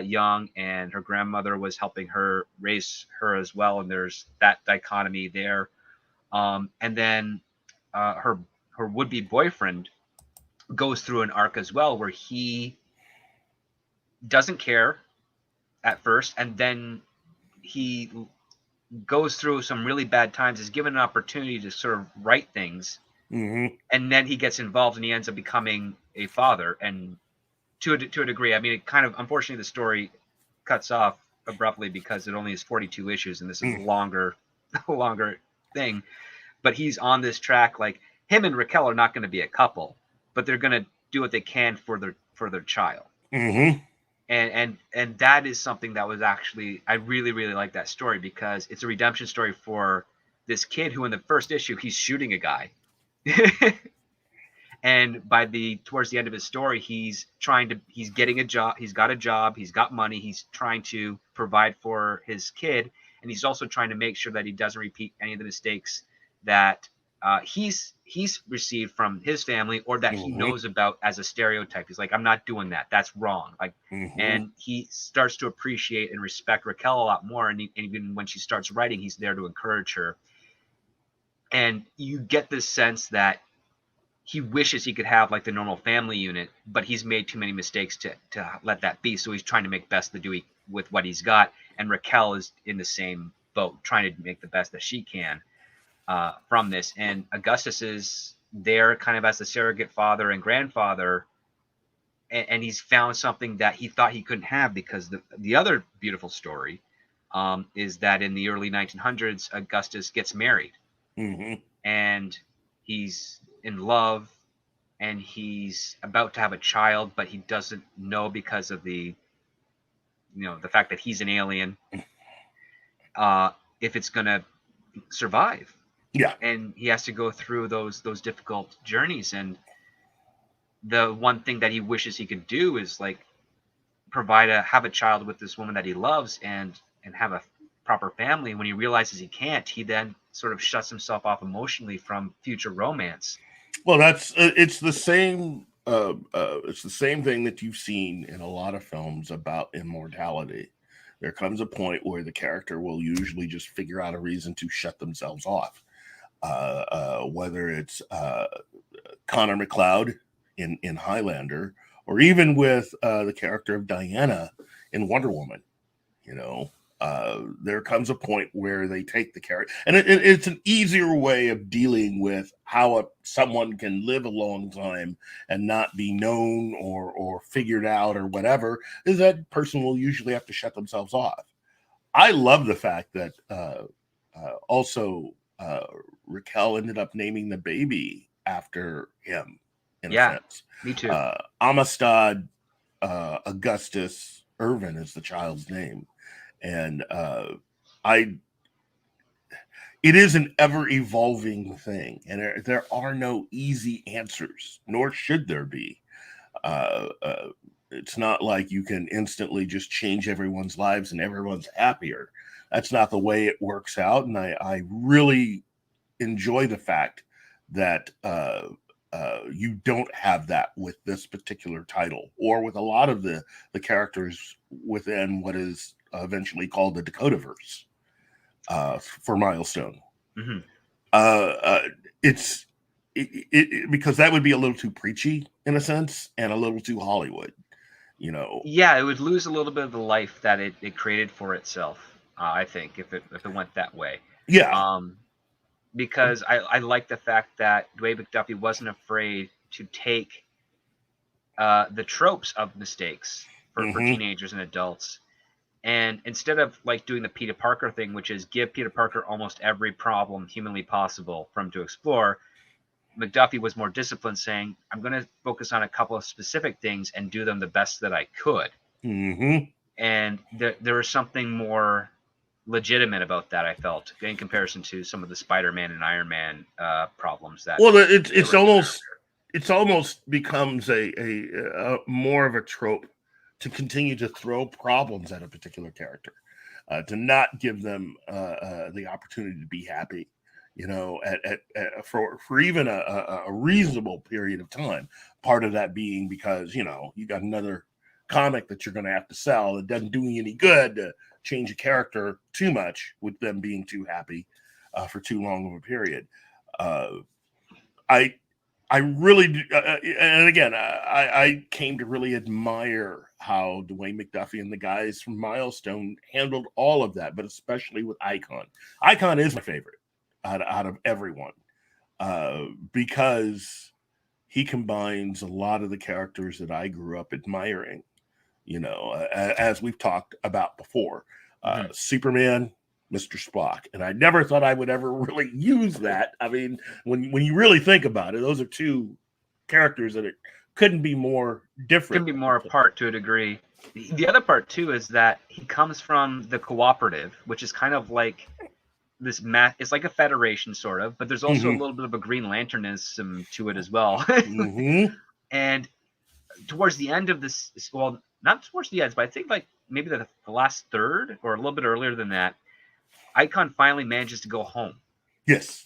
young, and her grandmother was helping her raise her as well, and there's that dichotomy there. And then her would-be boyfriend goes through an arc as well, where he doesn't care at first, and then he goes through some really bad times, is given an opportunity to sort of right things, and then he gets involved and he ends up becoming a father. And to a degree, I mean, it kind of, unfortunately, the story cuts off abruptly because it only is 42 issues, and this is a longer thing. But he's on this track, like him and Raquel are not going to be a couple, but they're going to do what they can for their child. And that is something that was actually, I really, really like that story, because it's a redemption story for this kid who in the first issue he's shooting a guy. And towards the end of his story, he's getting a job, he's got a job, he's got money, he's trying to provide for his kid, and he's also trying to make sure that he doesn't repeat any of the mistakes that he's received from his family, or that he knows about as a stereotype. He's like, I'm not doing that. That's wrong. Like, and he starts to appreciate and respect Raquel a lot more. And even when she starts writing, he's there to encourage her. And you get this sense that he wishes he could have like the normal family unit, but he's made too many mistakes to let that be. So he's trying to make best with what he's got. And Raquel is in the same boat, trying to make the best that she can from this. And Augustus is there kind of as the surrogate father and grandfather, and he's found something that he thought he couldn't have, because the other beautiful story is that in the early 1900s, Augustus gets married, and he's in love, and he's about to have a child, but he doesn't know, because of the fact that he's an alien, if it's gonna survive. Yeah. And he has to go through those difficult journeys. And the one thing that he wishes he could do is like have a child with this woman that he loves, and have a proper family. When he realizes he can't, he then sort of shuts himself off emotionally from future romance. Well, it's the same thing that you've seen in a lot of films about immortality. There comes a point where the character will usually just figure out a reason to shut themselves off. Whether it's Connor McLeod in Highlander, or even with the character of Diana in Wonder Woman. There comes a point where they take the character, and it's an easier way of dealing with how someone can live a long time and not be known or figured out or whatever, is that person will usually have to shut themselves off. I love the fact that also Raquel ended up naming the baby after him, in a sense. Me too. Amistad Augustus Irvin is the child's name. And it is an ever evolving thing, and there are no easy answers, nor should there be. It's not like you can instantly just change everyone's lives and everyone's happier. That's not the way it works out. And I really enjoy the fact that You don't have that with this particular title, or with a lot of the characters within what is eventually called the Dakotaverse for Milestone. Mm-hmm. It's because that would be a little too preachy in a sense, and a little too Hollywood. Yeah, it would lose a little bit of the life that it created for itself. I think if it went that way. Yeah. Um, because I like the fact that Dwayne McDuffie wasn't afraid to take the tropes of mistakes for Mm-hmm. teenagers and adults, and instead of like doing the Peter Parker thing, which is give Peter Parker almost every problem humanly possible for him to explore, McDuffie was more disciplined, saying, I'm going to focus on a couple of specific things and do them the best that I could. Mm-hmm. And there was something more legitimate about that, I felt, in comparison to some of the Spider-Man and Iron Man problems that Well, they were doing it's almost becomes a more of a trope to continue to throw problems at a particular character, to not give them the opportunity to be happy, for even a reasonable period of time. Part of that being because you got another comic that you're going to have to sell. It doesn't do you any good to change a character too much with them being too happy for too long of a period. Uh, I I really do, and again, I came to really admire how Dwayne McDuffie and the guys from Milestone handled all of that, but especially with Icon. Icon is my favorite out of everyone because he combines a lot of the characters that I grew up admiring. As we've talked about before, there. Superman, Mr. Spock, and I never thought I would ever really use that. I mean, when you really think about it, those are two characters that it couldn't be more different. Can be more apart to a degree. The other part too is that he comes from the cooperative, which is kind of like this it's like a federation sort of, but there's also a Mm-hmm. little bit of a Green Lanternism to it as well. Mm-hmm. And towards the end of this, well, not towards the end, but I think like maybe the last third or a little bit earlier than that, Icon finally manages to go home. Yes.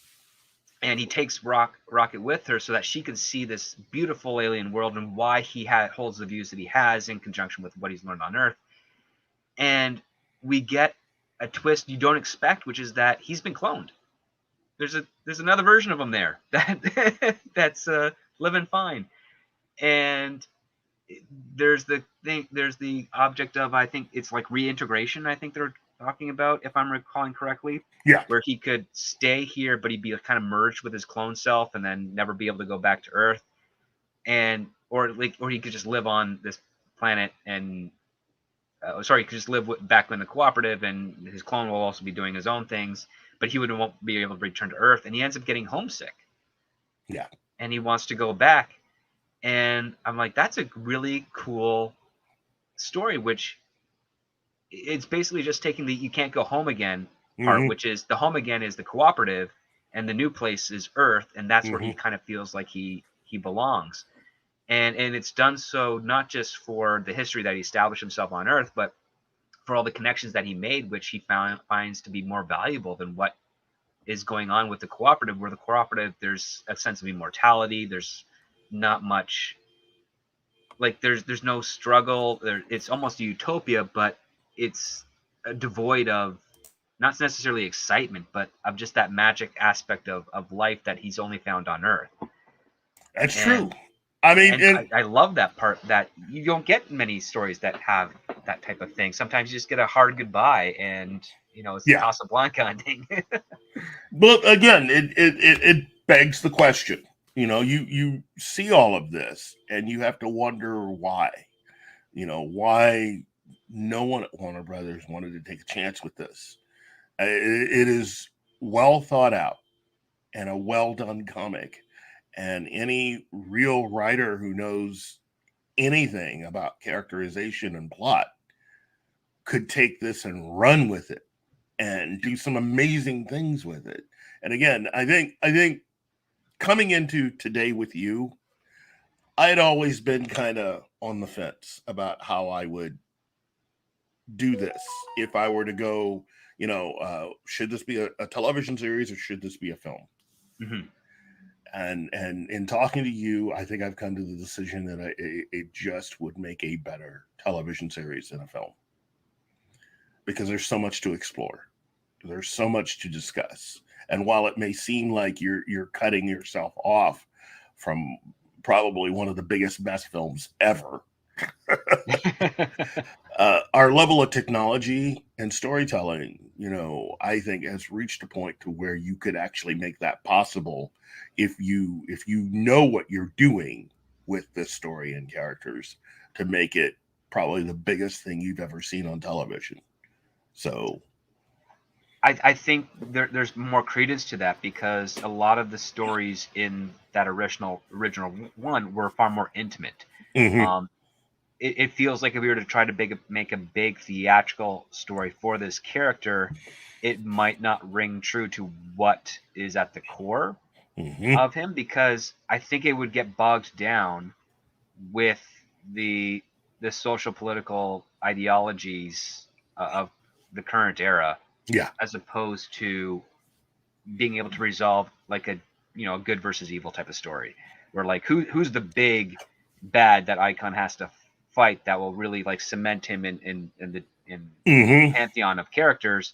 And he takes Rocket with her so that she can see this beautiful alien world and why he holds the views that he has in conjunction with what he's learned on Earth. And we get a twist you don't expect, which is that he's been cloned. There's another version of him there that's living fine. And there's the object of, I think it's like reintegration, I think they're talking about, if I'm recalling correctly, Yeah. where he could stay here but he'd be kind of merged with his clone self and then never be able to go back to Earth, and or he could just live on this planet and he could just live back in the cooperative, and his clone will also be doing his own things, but he won't be able to return to Earth, and he ends up getting homesick. Yeah. And he wants to go back, and I'm like, that's a really cool story, which it's basically just taking the you can't go home again part, Mm-hmm. which is the home again is the cooperative, and the new place is Earth, and that's where he Mm-hmm. kind of feels like he belongs. And it's done so not just for the history that he established himself on Earth, but for all the connections that he made, which he finds to be more valuable than what is going on with the cooperative, where the cooperative, there's a sense of immortality, there's not much, like there's no struggle there, it's almost a utopia, but it's devoid of not necessarily excitement, but of just that magic aspect of life that he's only found on Earth. That's true. And I mean, and and I love that part, that you don't get many stories that have that type of thing. Sometimes you just get a hard goodbye, and it's a yeah. Casablanca ending. But again, it begs the question. You see all of this, and you have to wonder why. Why no one at Warner Brothers wanted to take a chance with this. It is well thought out and a well done comic, and any real writer who knows anything about characterization and plot could take this and run with it and do some amazing things with it. And again, I think coming into today with you, I had always been kind of on the fence about how I would do this if I were to go. Should this be a television series or should this be a film? Mm-hmm. And in talking to you, I think I've come to the decision that it just would make a better television series than a film, because there's so much to explore, there's so much to discuss. And while it may seem like you're cutting yourself off from probably one of the biggest, best films ever, our level of technology and storytelling, I think has reached a point to where you could actually make that possible if you know what you're doing with this story and characters, to make it probably the biggest thing you've ever seen on television. So I think there's more credence to that, because a lot of the stories in that original one were far more intimate. mhm, Um, it feels like if we were to try to make a big theatrical story for this character, it might not ring true to what is at the core mhm, of him, because I think it would get bogged down with the the social political ideologies of the current era, yeah, as opposed to being able to resolve like a a good versus evil type of story, where like who's the big bad that Icon has to fight that will really like cement him in the mhm, pantheon of characters.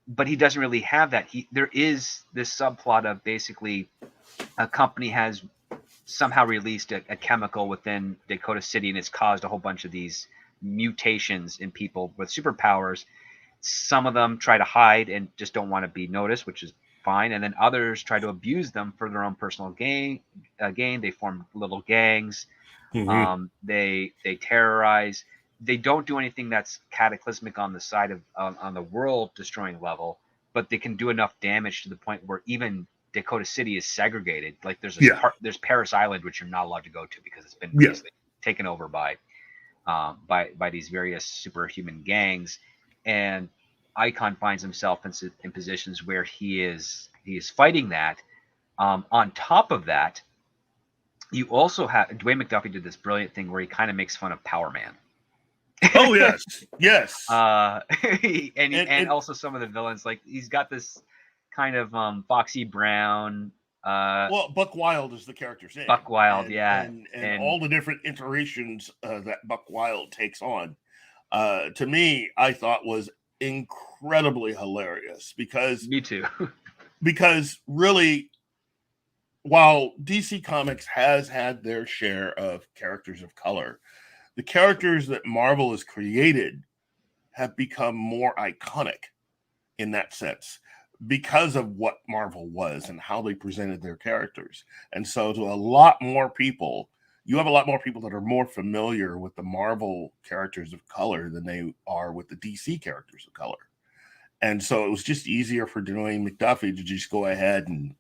But he doesn't really have that. There is this subplot of basically a company has somehow released a chemical within Dakota City, and it's caused a whole bunch of these mutations in people with superpowers. Some of them try to hide and just don't want to be noticed, which is fine. And then others try to abuse them for their own personal gain. They form little gangs. mhm, They terrorize. They don't do anything that's cataclysmic on the side of on the world destroying level, but they can do enough damage to the point where even Dakota City is segregated. Like yeah, there's Paris Island, which you're not allowed to go to because it's been yeah, basically taken over by these various superhuman gangs. And Icon finds himself in positions where he is fighting that. On top of that, you also have Dwayne McDuffie did this brilliant thing where he kind of makes fun of Power Man. oh yes, yes, uh, and and also some of the villains, like he's got this kind of Foxy Brown, well, Buck Wild is the character's name, Buck Wild, yeah, and and all the different iterations that Buck Wild takes on, to me, I thought was incredibly hilarious, me too. because really, while DC Comics has had their share of characters of color, the characters that Marvel has created have become more iconic in that sense, because of what Marvel was and how they presented their characters. And so, to a lot more people, you have a lot more people that are more familiar with the Marvel characters of color than they are with the DC characters of color. And so, it was just easier for Dwayne McDuffie to just go ahead and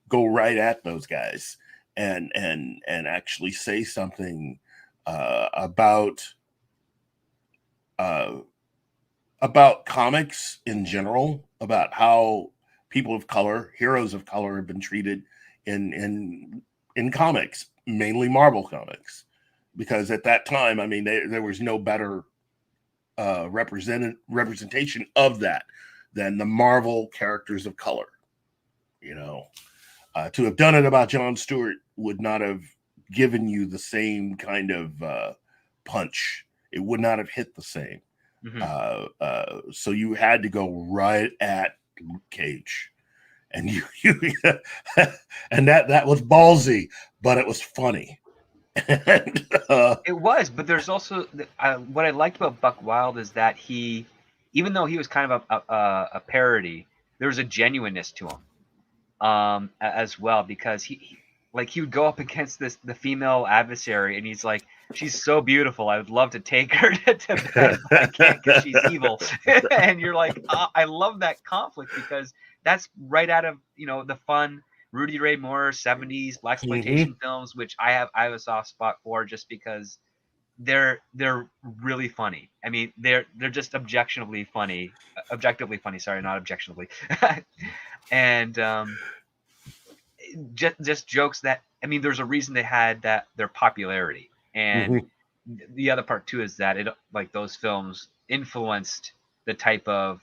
go right at those guys, and actually say something about uh, comics in general, about how people of color, heroes of color, have been treated in comics, mainly Marvel comics, because at that time, I mean, there was no better representation of that than the Marvel characters of color. You know, to have done it about John Stewart would not have given you the same kind of punch. It would not have hit the same. Mhm. So you had to go right at Luke Cage, and you and that was ballsy, but it was funny. and, It was, but there's also what I liked about Buck Wild is that even though he was kind of a parody, there was a genuineness to him, as well, because like he would go up against the female adversary, and he's like, she's so beautiful, I would love to take her to bed, but I can't because she's evil. And you're like, I love that conflict, because that's right out of the fun Rudy Ray Moore 70s black Mhm. exploitation films, which I have a soft spot for, just because they're really funny. I mean, they're just objectively funny, sorry, not objectionably. And just jokes that, I mean, there's a reason they had their popularity. And Mhm. the other part too is that it, like, those films influenced the type of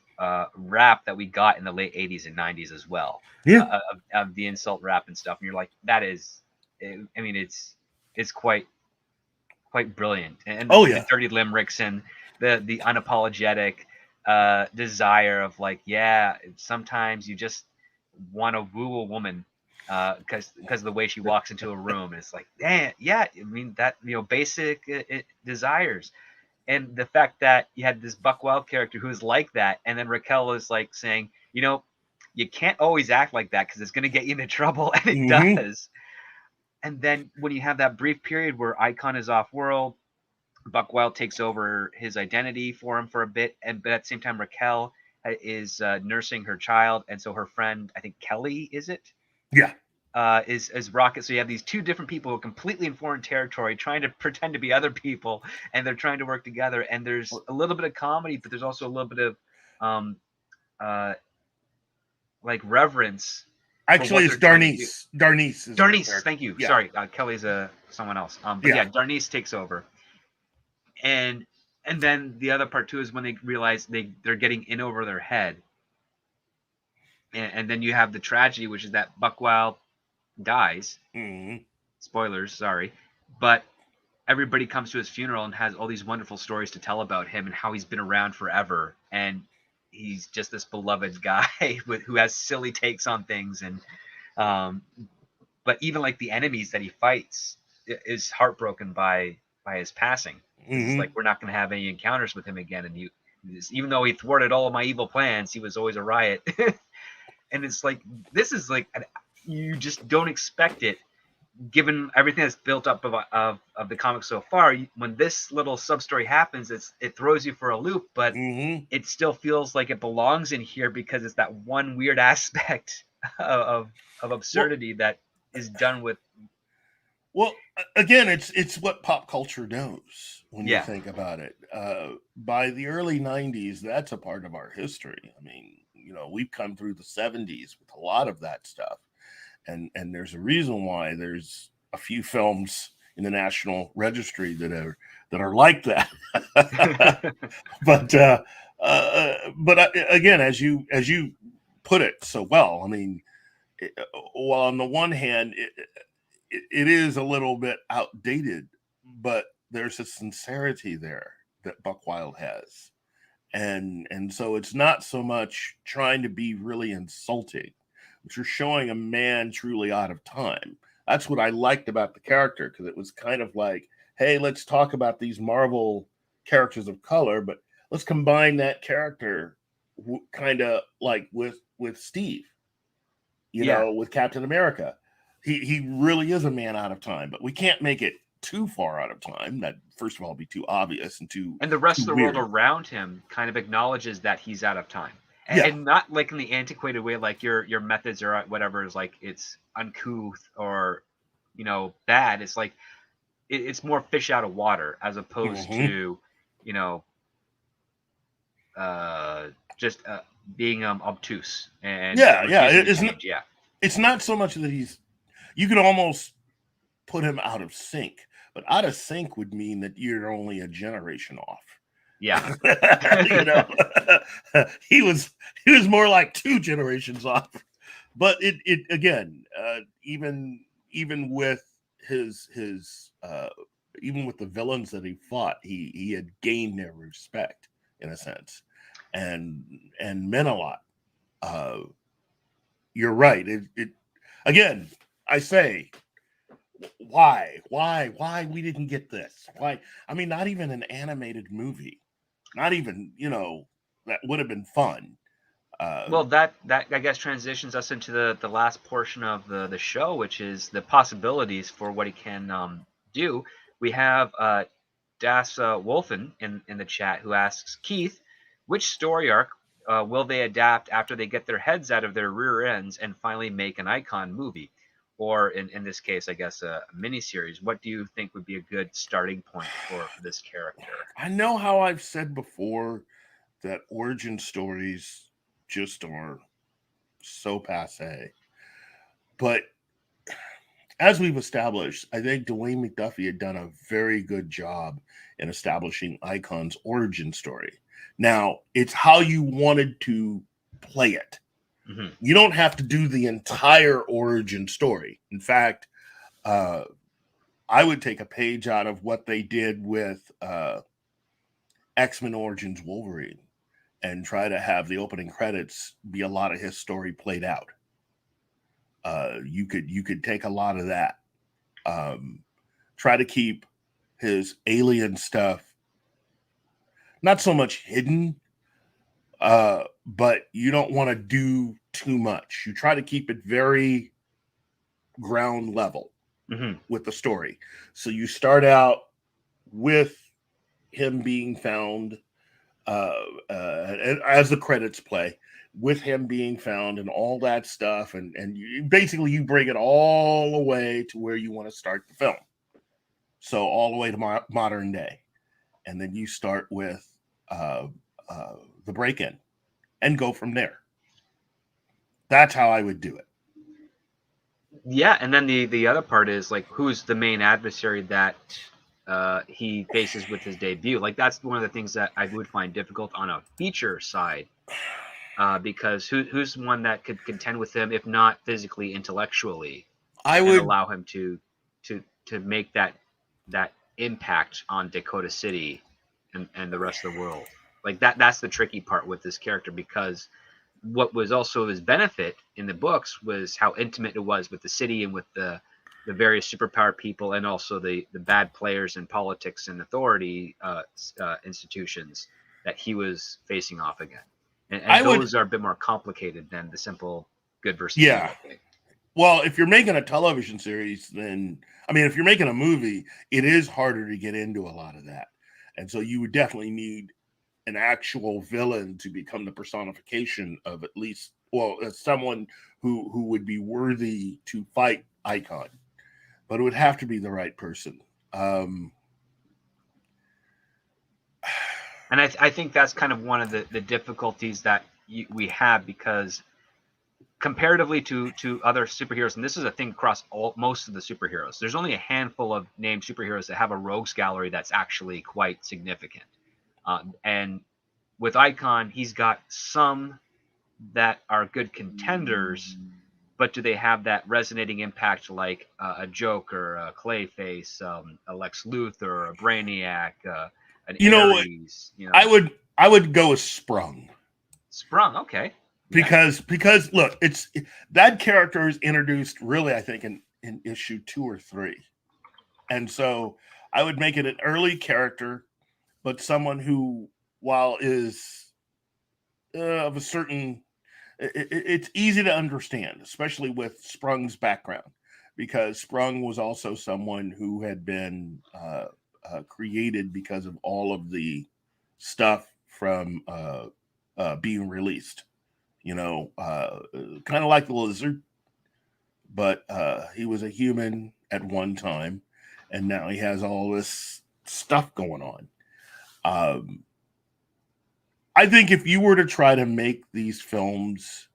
rap that we got in the late 80s and 90s as well, Yeah. of the insult rap and stuff. And you're like, that is, I mean, it's quite brilliant. And Oh the yeah. dirty limericks and the unapologetic desire of like, yeah, sometimes you just want to woo a woman because of the way she walks into a room. And it's like, damn, yeah, I mean that basic desires. And the fact that you had this Buck Wild character who is like that, and then Raquel is like saying, you can't always act like that because it's going to get you into trouble, and it Mm-hmm. does. And then when you have that brief period where Icon is off world, Buck Wild takes over his identity for him for a bit, but at the same time Raquel is nursing her child, and so her friend, I think Kelly, is it? Yeah. Is Rocket. So you have these two different people who are completely in foreign territory trying to pretend to be other people, and they're trying to work together. And there's a little bit of comedy, but there's also a little bit of um, uh, like reverence for Actually, what it's they're trying to do. Darnice. Darnice is the Darnice, character. thank you. Yeah. Sorry, Kelly's someone else. But Yeah. yeah, Darnice takes over, and then the other part too is when they realize they're getting in over their head, and then you have the tragedy, which is that Buckwild dies. Mm-hmm. Spoilers, sorry, but everybody comes to his funeral and has all these wonderful stories to tell about him and how he's been around forever, and he's just this beloved guy who has silly takes on things. And um, but even like the enemies that he fights is heartbroken by his passing, because it's Mm-hmm. like, we're not going to have any encounters with him again. And even though he thwarted all of my evil plans, he was always a riot. And it's like, this is like, you just don't expect it, given everything that's built up of the comic so far. When this little sub story happens, it throws you for a loop, but Mm-hmm. it still feels like it belongs in here because it's that one weird aspect of Well, absurdity that is done with. well, again, it's what pop culture knows when you Yeah. think about it. By the early '90s, that's a part of our history. I mean, we've come through the '70s with a lot of that stuff, and there's a reason why there's a few films in the National Registry that are like that. but again, as you put it so well, I mean, well, on the one hand, it is a little bit outdated, but there's a sincerity there that Buck Wild has, and so it's not so much trying to be really insulting, but you're showing a man truly out of time. That's what I liked about the character, because it was kind of like, hey, let's talk about these Marvel characters of color, but let's combine that character kind of like with Steve, Yeah. with Captain America. He really is a man out of time, but we can't make it too far out of time. That, first of all, be too obvious and too And the rest too of the world weird. around him kind of acknowledges that he's out of time, Yeah. and not like in the antiquated way, like your methods or whatever is like it's uncouth or bad. It's like it's more fish out of water, as opposed Hmm. to you know just being obtuse and Yeah, yeah. refusing to change. Yeah. It's not so much that you could almost put him out of sync, but out of sync would mean that you're only a generation off. Yeah. you know, he was more like two generations off. But it again, even with his even with the villains that he fought, he had gained their respect in a sense, and meant a lot. Uh, you're right. It again. I say, why we didn't get this? Why? I mean, not even an animated movie. Not even, that would have been fun. Uh, Well, that I guess transitions us into the last portion of the show, which is the possibilities for what he can do. We have Das Wolfen in the chat, who asks Keith, which story arc will they adapt after they get their heads out of their rear ends and finally make an Icon movie, or in this case, I guess a miniseries? What do you think would be a good starting point for this character? I know how I've said before that origin stories just are so passe, but as we've established, I think Dwayne McDuffie had done a very good job in establishing Icon's origin story. Now, it's how you wanted to play it. Mm-hmm. You don't have to do the entire origin story. In fact, I would take a page out of what they did with X-Men Origins Wolverine and try to have the opening credits be a lot of his story played out. You could take a lot of that. Try to keep his alien stuff not so much hidden, but you don't want to do too much. You try to keep it very ground level with the story. So you start out with him being found, as the credits play, with him being found and all that stuff, and you bring it all the way to where you want to start the film. So all the way to modern day, and then you start with the break-in and go from there. That's how I would do it. Yeah, and then the other part is like, who's the main adversary that he faces with his debut? Like, that's one of the things that I would find difficult on a feature side, because who's one that could contend with him, if not physically, intellectually, and allow him to make that impact on Dakota City and the rest of the world. Like that's the tricky part with this character, because what was also his benefit in the books was how intimate it was with the city and with the various superpower people, and also the bad players in politics and authority institutions that he was facing off again. And those are a bit more complicated than the simple good versus evil thing. Well, if you're making a television series, then, I mean, if you're making a movie, it is harder to get into a lot of that. And so you would definitely need an actual villain to become the personification of, at least, well, as someone who would be worthy to fight Icon. But it would have to be the right person. And I think that's kind of one of the difficulties that we have, because comparatively to other superheroes, and this is a thing across most of the superheroes, there's only a handful of named superheroes that have a rogues gallery that's actually quite significant. And with Icon, he's got some that are good contenders, but do they have that resonating impact like a Joker, a Clayface, a Lex Luthor, a Brainiac, an Ares? I would go with Sprung. Sprung, okay. Because look, it's that character is introduced really, I think, in issue 2 or 3, and so I would make it an early character, but someone who, while is of a certain, it's easy to understand, especially with Sprung's background, because Sprung was also someone who had been created because of all of the stuff from being released. Kind of like the Lizard, but he was a human at one time, and now he has all this stuff going on. I think if you were to try to make these films,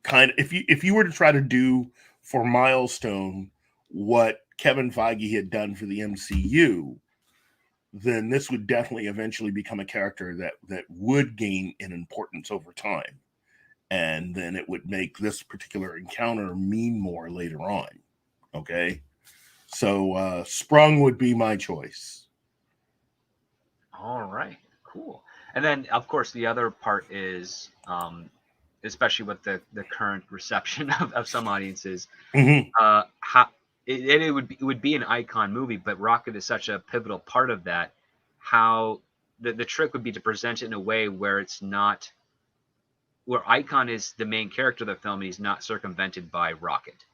if you were to try to do for Milestone what Kevin Feige had done for the MCU, then this would definitely eventually become a character that would gain in importance over time. And then it would make this particular encounter mean more later on. Okay? So Sprung would be my choice. All right, cool. And then, of course, the other part is, especially with the current reception of some audiences, how it would be an Icon movie, but Rocket is such a pivotal part of that. How the trick would be to present it in a way where it's not, where Icon is the main character of the film, and he's not circumvented by Rocket.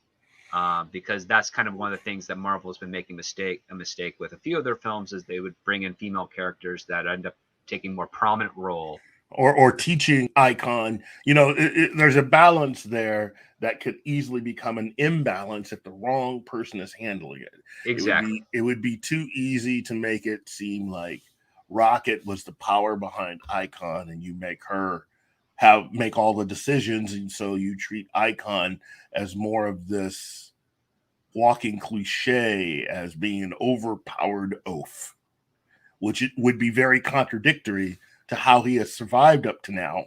Because that's kind of one of the things that Marvel has been making a mistake with a few of their films, is they would bring in female characters that end up taking more prominent role, or teaching Icon. There's a balance there that could easily become an imbalance if the wrong person is handling it. Exactly. It would be too easy to make it seem like Rocket was the power behind Icon, and you make her make all the decisions, and so you treat Icon as more of this walking cliche as being an overpowered oaf, which it would be very contradictory to how he has survived up to now,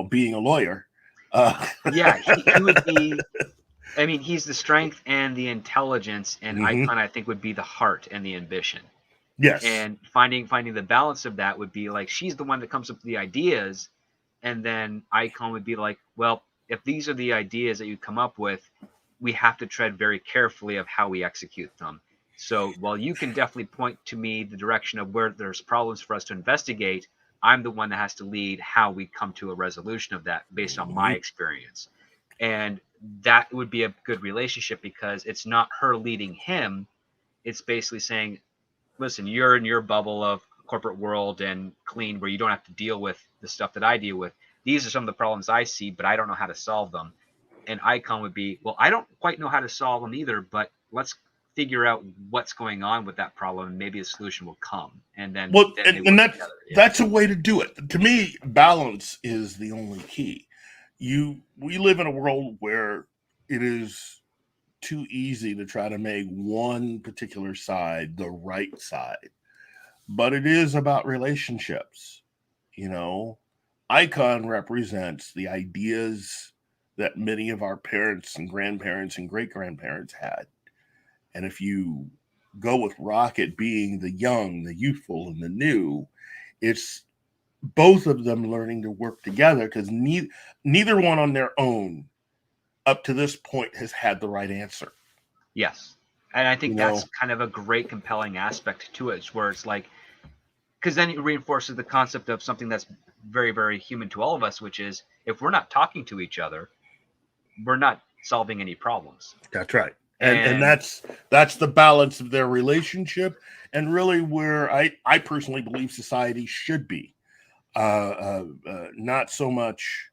being a lawyer. Yeah, he would be. I mean, he's the strength and the intelligence, and Mhm. Icon, I think, would be the heart and the ambition. Yes. And finding the balance of that would be like she's the one that comes up with the ideas, and then Icon would be like, well, if these are the ideas that you come up with, we have to tread very carefully of how we execute them. So while you can definitely point to me the direction of where there's problems for us to investigate, I'm the one that has to lead how we come to a resolution of that based on my Mhm. experience. And that would be a good relationship because it's not her leading him. It's basically saying, listen, you're in your bubble of corporate world and clean where you don't have to deal with the stuff that I deal with. These are some of the problems I see, but I don't know how to solve them. And Icon would be, well, I don't quite know how to solve them either, but let's figure out what's going on with that problem and maybe a solution will come. And then Well, then they and work that's together. Yeah. that's a way to do it. To me, balance is the only key. We live in a world where it is too easy to try to make one particular side the right side, but it is about relationships. You know, Icon represents the ideas that many of our parents and grandparents and great grandparents had. And if you go with Rocket being the young, the youthful, and the new, it's both of them learning to work together because neither one on their own up to this point has had the right answer. Yes. And I You think that's know, kind of a great compelling aspect to it, where it's like, because then it reinforces the concept of something that's very, very human to all of us, which is if we're not talking to each other, we're not solving any problems. that's right. And And that's the balance of their relationship, and really where I personally believe society should be. Not so much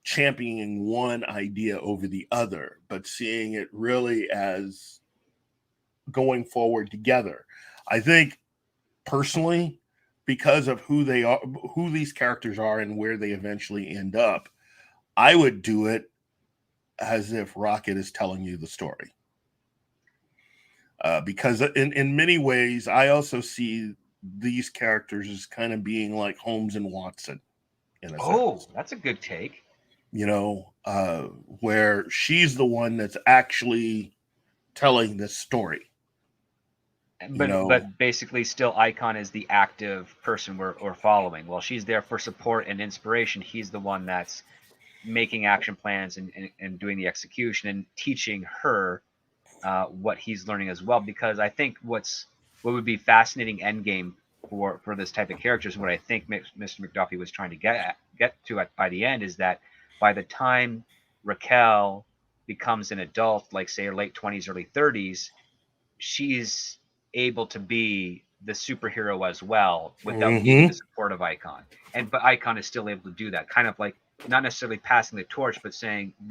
championing one idea over the other, but seeing it really as going forward together. I think personally, because of who they are, who these characters are, and where they eventually end up, I would do it as if Rocket is telling you the story. Because in many ways, I also see these characters as kind of being like Holmes and Watson in a oh, sense. that's a good take. You know, where she's the one that's actually telling this story. You know, But basically, still, Icon is the active person we're following. While she's there for support and inspiration, he's the one that's making action plans and doing the execution and teaching her what he's learning as well. Because I think what would be fascinating endgame for this type of characters, and what I think Mr. McDuffie was trying to get to by the end, is that by the time Raquel becomes an adult, like say her late 20s, early 30s, she's able to be the superhero as well without needing the mm-hmm. support of Icon. And but Icon is still able to do that, kind of like not necessarily passing the torch, but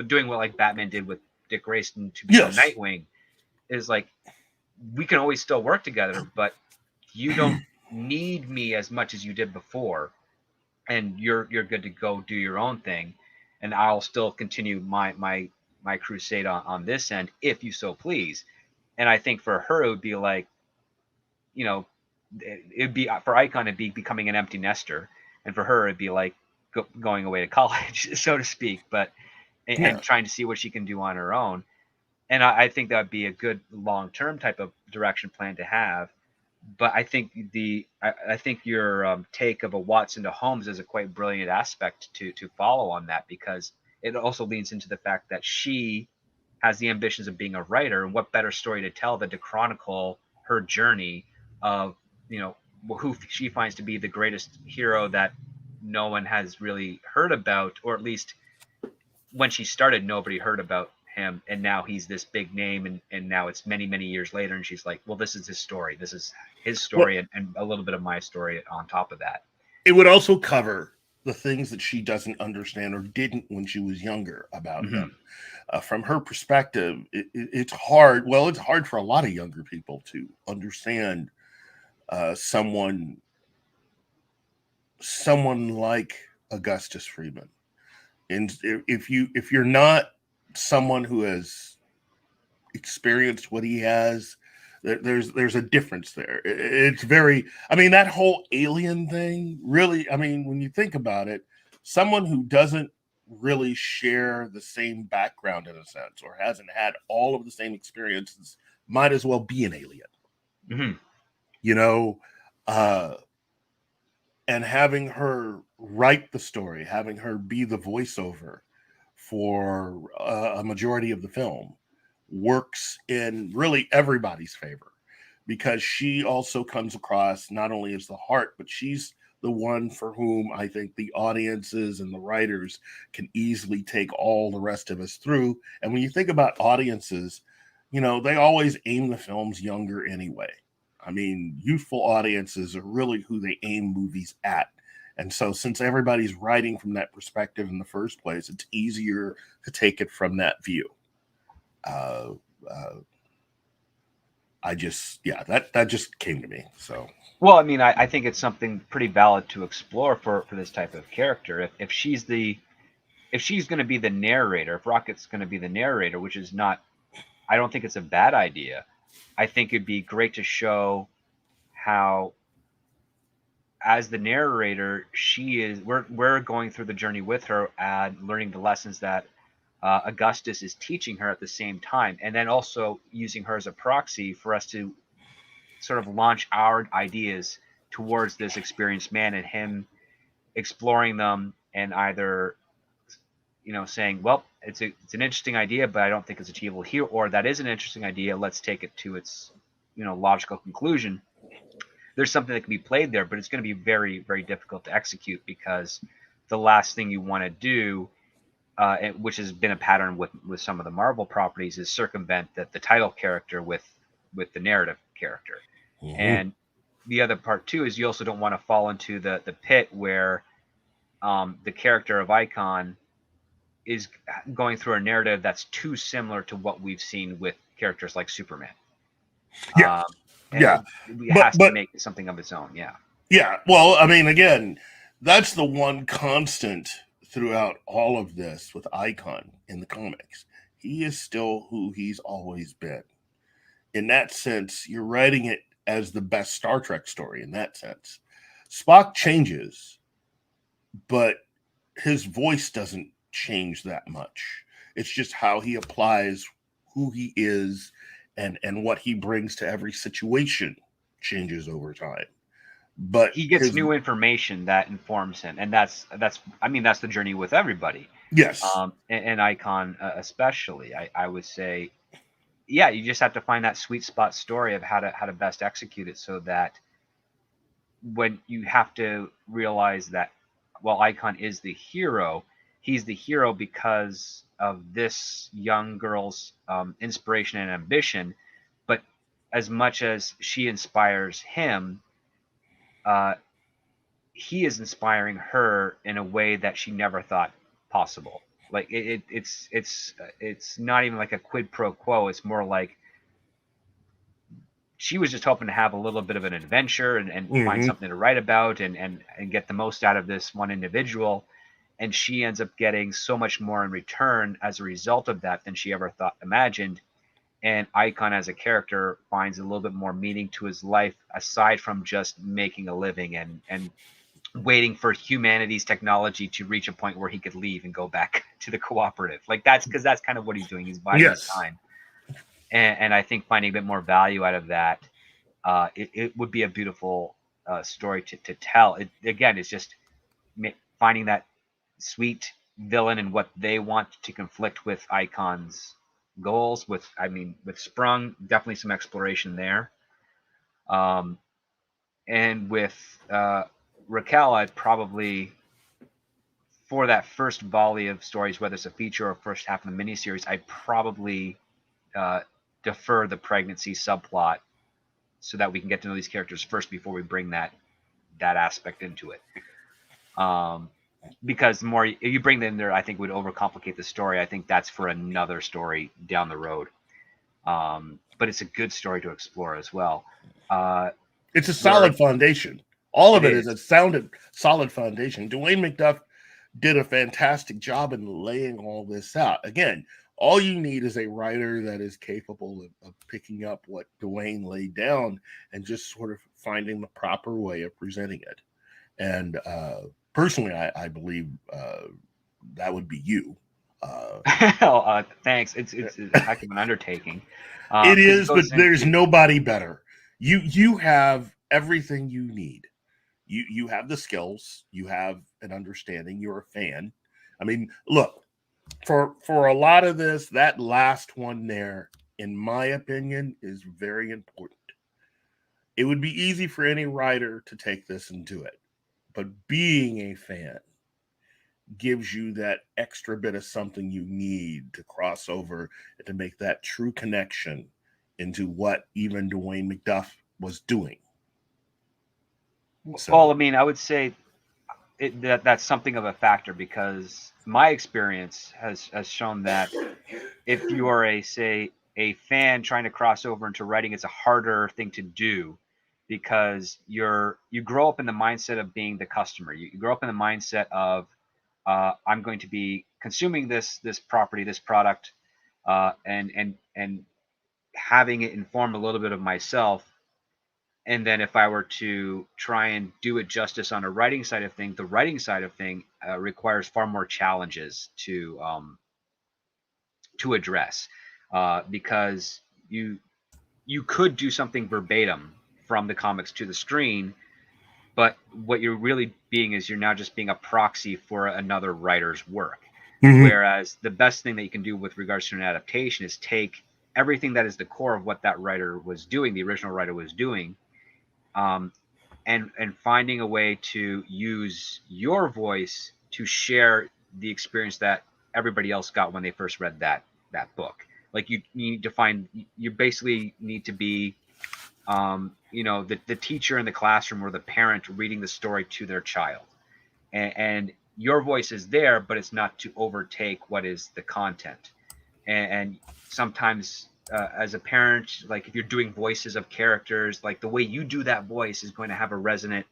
doing what like Batman did with Dick Grayson to become Yes. Nightwing, is like we can always still work together, but you don't need me as much as you did before, and you're good to go do your own thing, and I'll still continue my crusade on this end if you so please. And I think for her it would be like, you know, it'd be for Icon it'd be becoming an empty nester, and for her it'd be like going away to college, so to speak, but Yeah. and trying to see what she can do on her own. And I think that would be a good long term type of direction plan to have. But I think your take of a Watson to Holmes is a quite brilliant aspect to follow on that, because it also leans into the fact that she has the ambitions of being a writer, and what better story to tell than to chronicle her journey of, you know, who she finds to be the greatest hero that no one has really heard about, or at least when she started nobody heard about him, and now he's this big name, and now it's many many years later, and she's like, well, this is his story, this is his Well, story, and a little bit of my story on top of that. it would also cover the things that she doesn't understand or didn't when she was younger about him. Hmm. From her perspective, it's hard. Well, it's hard for a lot of younger people to understand someone like Augustus Freeman. And if you're not someone who has experienced what he has, there's a difference there. It's very, I mean, that whole alien thing, really, I mean, when you think about it, someone who doesn't really share the same background in a sense, or hasn't had all of the same experiences, might as well be an alien. Mm-hmm. You know, uh, and having her write the story, having her be the voiceover for a majority of the film works in really everybody's favor, because she also comes across not only as the heart, but she's the one for whom I think the audiences and the writers can easily take all the rest of us through. And when you think about audiences, you know, they always aim the films younger anyway. I mean, youthful audiences are really who they aim movies at. And so, since everybody's writing from that perspective in the first place, it's easier to take it from that view. Uh, uh, I just, yeah, that just came to me. So, Well, I mean, I think it's something pretty valid to explore for this type of character. If she's going to be the narrator, if Rocket's going to be the narrator, which is not, I don't think it's a bad idea. I think it'd be great to show how, as the narrator, we're going through the journey with her and learning the lessons that Augustus is teaching her at the same time, and then also using her as a proxy for us to sort of launch our ideas towards this experienced man, and him exploring them and either, saying, well, it's an interesting idea, but I don't think it's achievable here, or that is an interesting idea, let's take it to its logical conclusion. There's something that can be played there, but it's going to be very, very difficult to execute, because the last thing you want to do, which has been a pattern with some of the Marvel properties, is circumvent the title character with the narrative character. mm-hmm. And the other part too is you also don't want to fall into the pit where the character of Icon is going through a narrative that's too similar to what we've seen with characters like Superman. Yeah, yeah, It has to make something of its own. Yeah. Yeah. Well, I mean, again, that's the one constant throughout all of this with Icon in the comics. He is still who he's always been. In that sense, you're writing it as the best Star Trek story in that sense. Spock changes, but his voice doesn't change that much. It's just how he applies who he is, and what he brings to every situation changes over time. But he gets new information that informs him, and that's the journey with everybody. Yes. And Icon especially, I would say, yeah, you just have to find that sweet spot story of how to best execute it, so that when you have to realize that, well, Icon is the hero, he's the hero because of this young girl's inspiration and ambition. But as much as she inspires him, he is inspiring her in a way that she never thought possible. Like it's not even like a quid pro quo. It's more like she was just hoping to have a little bit of an adventure and mm-hmm. find something to write about and get the most out of this one individual. And she ends up getting so much more in return as a result of that than she ever imagined. And Icon as a character finds a little bit more meaning to his life, aside from just making a living and waiting for humanity's technology to reach a point where he could leave and go back to the cooperative. Like that's kind of what he's doing. He's biding his time. And I think finding a bit more value out of that, it would be a beautiful story to tell. It's just finding that sweet villain and what they want to conflict with Icon's goals. With Sprung, definitely some exploration there. And with Raquel, I'd probably, for that first volley of stories, whether it's a feature or first half of the miniseries, I'd probably defer the pregnancy subplot so that we can get to know these characters first before we bring that aspect into it. Because the more you bring them there, I think would overcomplicate the story. I think that's for another story down the road. But it's a good story to explore as well. It's a solid foundation. All of it is a solid foundation. Dwayne McDuffie did a fantastic job in laying all this out. Again, All you need is a writer that is capable of picking up what Dwayne laid down and just sort of finding the proper way of presenting it. And personally, I believe that would be you. Thanks. It's a heck of an undertaking. It Because it is, but goes there's into nobody better. You have everything you need. You have the skills. You have an understanding. You're a fan. I mean, look, for a lot of this, that last one there, in my opinion, is very important. It would be easy for any writer to take this and do it, but being a fan gives you that extra bit of something you need to cross over and to make that true connection into what even Dwayne McDuff was doing. So, well, I mean, I would say that's something of a factor, because my experience has shown that if you are a fan trying to cross over into writing, it's a harder thing to do, because you grow up in the mindset of being the customer. You grow up in the mindset of I'm going to be consuming this property, this product, and having it inform a little bit of myself. And then if I were to try and do it justice on a writing side of thing, the writing side of thing requires far more challenges to address, because you could do something verbatim from the comics to the screen, but what you're really being is you're now just being a proxy for another writer's work. mm-hmm. Whereas the best thing that you can do with regards to an adaptation is take everything that is the core of what that writer was doing, the original writer was doing, um, and finding a way to use your voice to share the experience that everybody else got when they first read that book. Like you need to find, you basically need to be the teacher in the classroom or the parent reading the story to their child, and your voice is there, but it's not to overtake what is the content. And sometimes as a parent, like if you're doing voices of characters, like the way you do that voice is going to have a resonant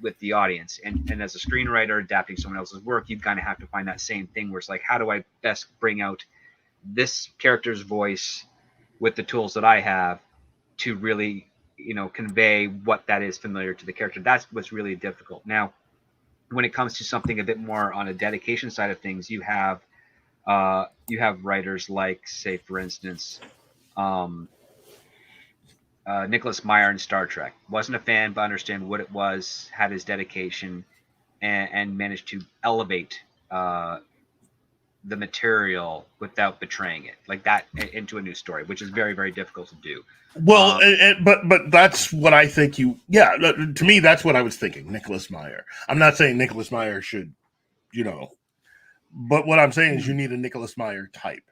with the audience. And as a screenwriter adapting someone else's work, you kind of have to find that same thing where it's like, how do I best bring out this character's voice with the tools that I have to really convey what that is familiar to the character. That's what's really difficult. Now when it comes to something a bit more on a dedication side of things, you have writers like, say, for instance, um, Nicholas Meyer in Star Trek. Wasn't a fan, but understand what it was, had his dedication, and managed to elevate the material without betraying it, like that, into a new story, which is very, very difficult to do. Well, but that's what I think you. Yeah, to me, that's what I was thinking. Nicholas Meyer. I'm not saying Nicholas Meyer should, but what I'm saying is you need a Nicholas Meyer type.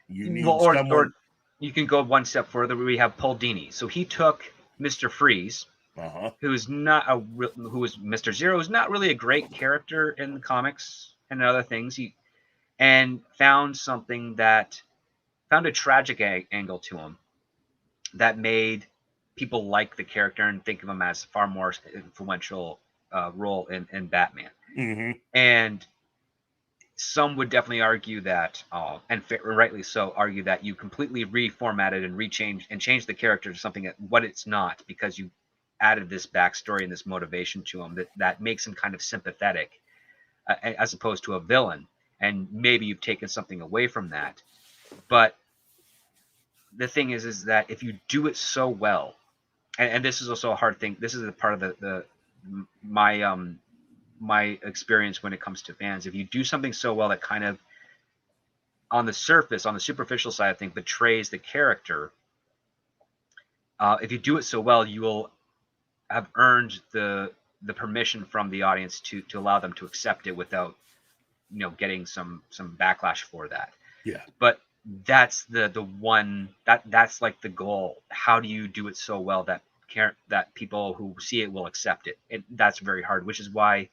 You Well, need or someone. you can go one step further. We have Paul Dini. So he took Mr. Freeze, Uh-huh. who was Mr. Zero, who's not really a great character in the comics and other things. And found a tragic angle to him that made people like the character and think of him as far more influential role in Batman. Mm-hmm. And some would definitely argue that, and rightly so, argue that you completely reformatted and changed the character to something what it's not, because you added this backstory and this motivation to him that makes him kind of sympathetic, as opposed to a villain. And maybe you've taken something away from that. But the thing is that if you do it so well, and this is also a hard thing. This is a part of my experience when it comes to fans. If you do something so well that kind of on the surface, on the superficial side of things, betrays the character, if you do it so well, you will have earned the permission from the audience to allow them to accept it without getting some backlash for that. Yeah. But that's the one that's like the goal. How do you do it so well that people who see it will accept it? And that's very hard, which is why,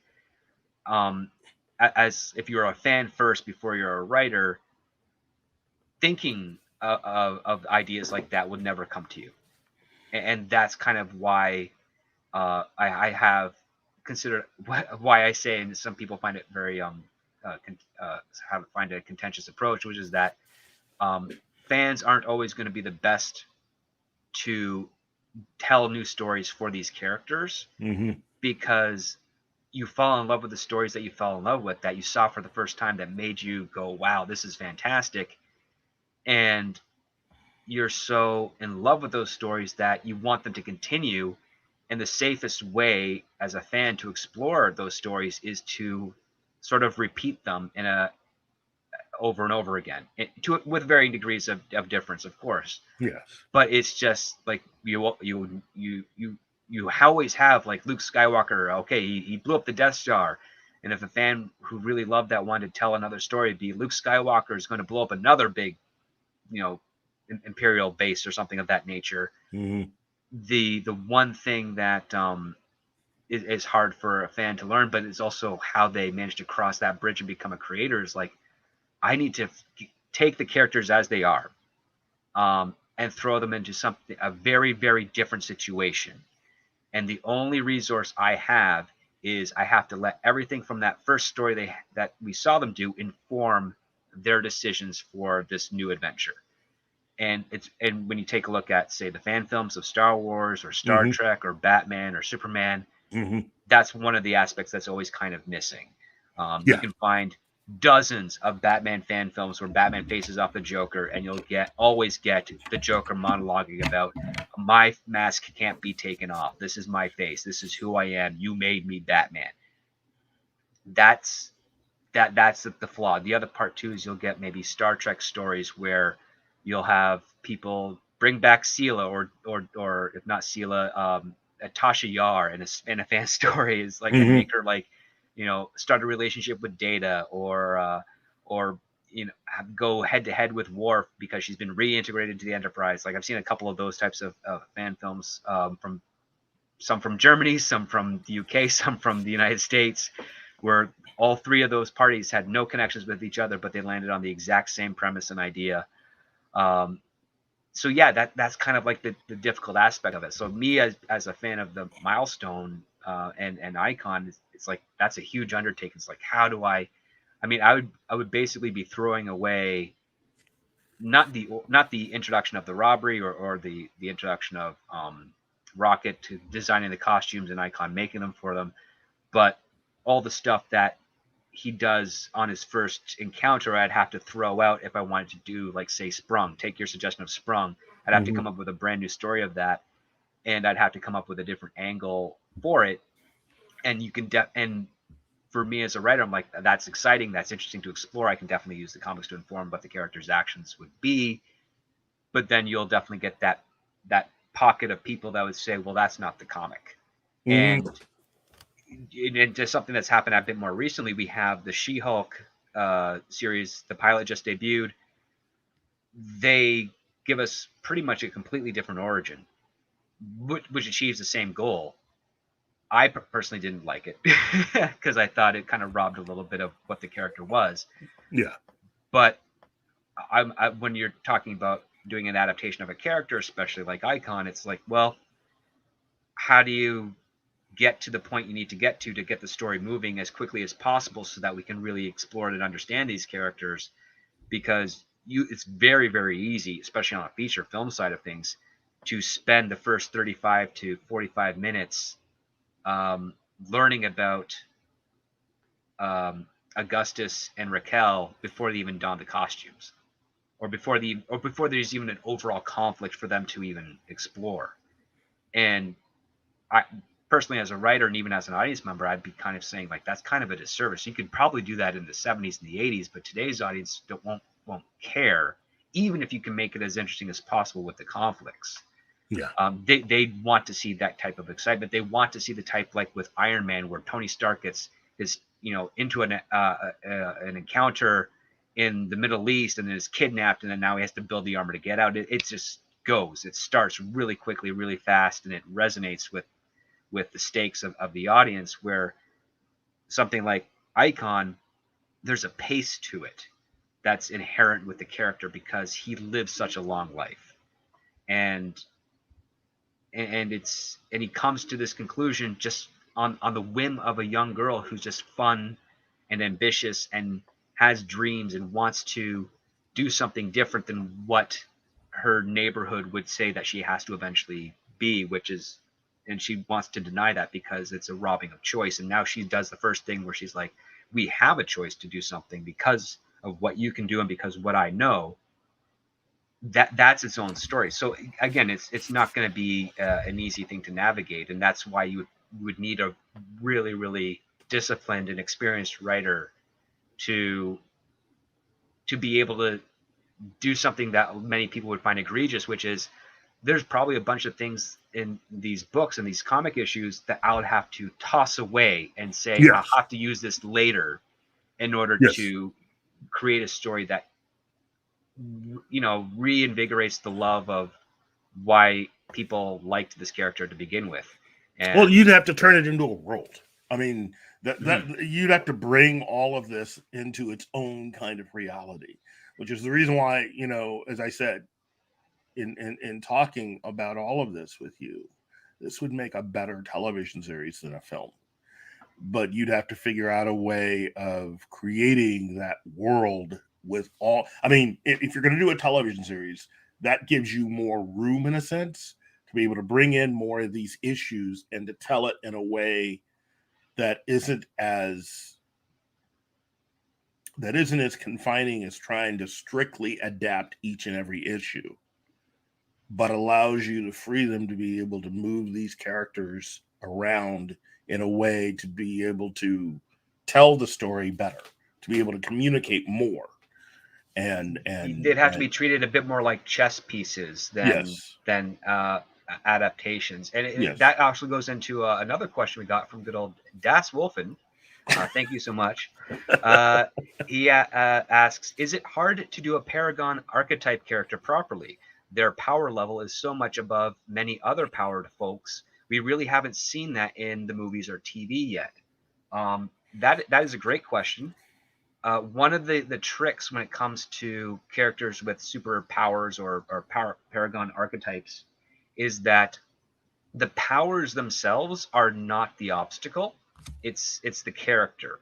as if you're a fan first before you're a writer, thinking of ideas like that would never come to you. And that's kind of why I have considered why I say, and some people find it very find a contentious approach, which is that Fans aren't always going to be the best to tell new stories for these characters, because you fall in love with the stories that you fell in love with, that you saw for the first time, that made you go, wow, this is fantastic. And you're so in love with those stories that you want them to continue. And the safest way as a fan to explore those stories is to sort of repeat them in a over and over again, with varying degrees of difference, of course. Yes. But it's just like you always have, like, Luke Skywalker. Okay, he blew up the Death Star, and if a fan who really loved that wanted to tell another story, it'd be Luke Skywalker is going to blow up another big, Imperial base or something of that nature. The one thing that is hard for a fan to learn, but it's also how they manage to cross that bridge and become a creator, is like, I need to take the characters as they are, and throw them into a very, very different situation. And the only resource I have is I have to let everything from that first story that we saw them do inform their decisions for this new adventure. And when you take a look at, say, the fan films of Star Wars or Star Trek or Batman or Superman, that's one of the aspects that's always kind of missing. You can find dozens of Batman fan films where Batman faces off the Joker, and you'll always get the Joker monologuing about, my mask can't be taken off. This is my face. This is who I am. You made me Batman. That's the flaw. The other part too is you'll get maybe Star Trek stories where you'll have people bring back Sela, or if not Sela, Tasha Yar in a fan story, is like, and make her, like, start a relationship with Data, or go head to head with Worf because she's been reintegrated into the Enterprise. Like, I've seen a couple of those types of fan films, from some from Germany, some from the UK, some from the United States, where all three of those parties had no connections with each other, but they landed on the exact same premise and idea. So yeah, that's kind of like the difficult aspect of it. So me, as a fan of the Milestone and Icon, it's like, that's a huge undertaking. It's like, how do I mean, I would basically be throwing away not the introduction of the robbery, or the introduction of Rocket to designing the costumes and Icon making them for them, but all the stuff that he does on his first encounter, I'd have to throw out if I wanted to do, like, say, Sprung. Take your suggestion of Sprung. I'd have to come up with a brand new story of that, and I'd have to come up with a different angle for it. And you can and for me as a writer, I'm like, that's exciting, that's interesting to explore. I can definitely use the comics to inform what the character's actions would be. But then you'll definitely get that pocket of people that would say, well, that's not the comic. And just something that's happened a bit more recently, we have the She-Hulk series. The pilot just debuted. They give us pretty much a completely different origin, which achieves the same goal. I personally didn't like it because I thought it kind of robbed a little bit of what the character was. Yeah. But when you're talking about doing an adaptation of a character, especially like Icon, it's like, well, how do you get to the point you need to get the story moving as quickly as possible so that we can really explore and understand these characters? Because it's very, very easy, especially on a feature film side of things, to spend the first 35 to 45 minutes learning about Augustus and Raquel before they even don the costumes, or before there's even an overall conflict for them to even explore. And I personally, as a writer and even as an audience member, I'd be kind of saying, like, that's kind of a disservice. You could probably do that in the 70s and the 80s, but today's audience won't care, even if you can make it as interesting as possible with the conflicts. Yeah. They want to see that type of excitement. They want to see the type, like with Iron Man, where Tony Stark gets into an encounter in the Middle East and then is kidnapped, and then now he has to build the armor to get out. It just goes. It starts really quickly, really fast, and it resonates with the stakes of the audience. Where something like Icon, there's a pace to it that's inherent with the character because he lives such a long life, and he comes to this conclusion just on the whim of a young girl who's just fun and ambitious and has dreams and wants to do something different than what her neighborhood would say that she has to eventually be, which is, and she wants to deny that because it's a robbing of choice. And now she does the first thing where she's like, we have a choice to do something because of what you can do and because of what I know. That's its own story. So again, it's not going to be an easy thing to navigate, and that's why you would need a really, really disciplined and experienced writer to be able to do something that many people would find egregious, which is there's probably a bunch of things in these books and these comic issues that I would have to toss away and say, I'll Yes. have to use this later in order Yes. to create a story that, reinvigorates the love of why people liked this character to begin with. Well, And you'd have to turn it into a world. I mean, that mhm, you'd have to bring all of this into its own kind of reality, which is the reason why, as I said, in talking about all of this with you, this would make a better television series than a film. But you'd have to figure out a way of creating that world with all. I mean, if you're going to do a television series, that gives you more room in a sense to be able to bring in more of these issues and to tell it in a way that isn't as confining as trying to strictly adapt each and every issue, but allows you to free them to be able to move these characters around in a way to be able to tell the story better, to be able to communicate more. they'd have to be treated a bit more like chess pieces than Yes, adaptations. And yes. that actually goes into another question we got from good old Das Wolfen. Thank you so much. Uh, he asks, is it hard to do a Paragon archetype character properly? Their power level is so much above many other powered folks. We really haven't seen that in the movies or TV yet. That is a great question. One of the tricks when it comes to characters with superpowers or Paragon archetypes is that the powers themselves are not the obstacle. It's the character.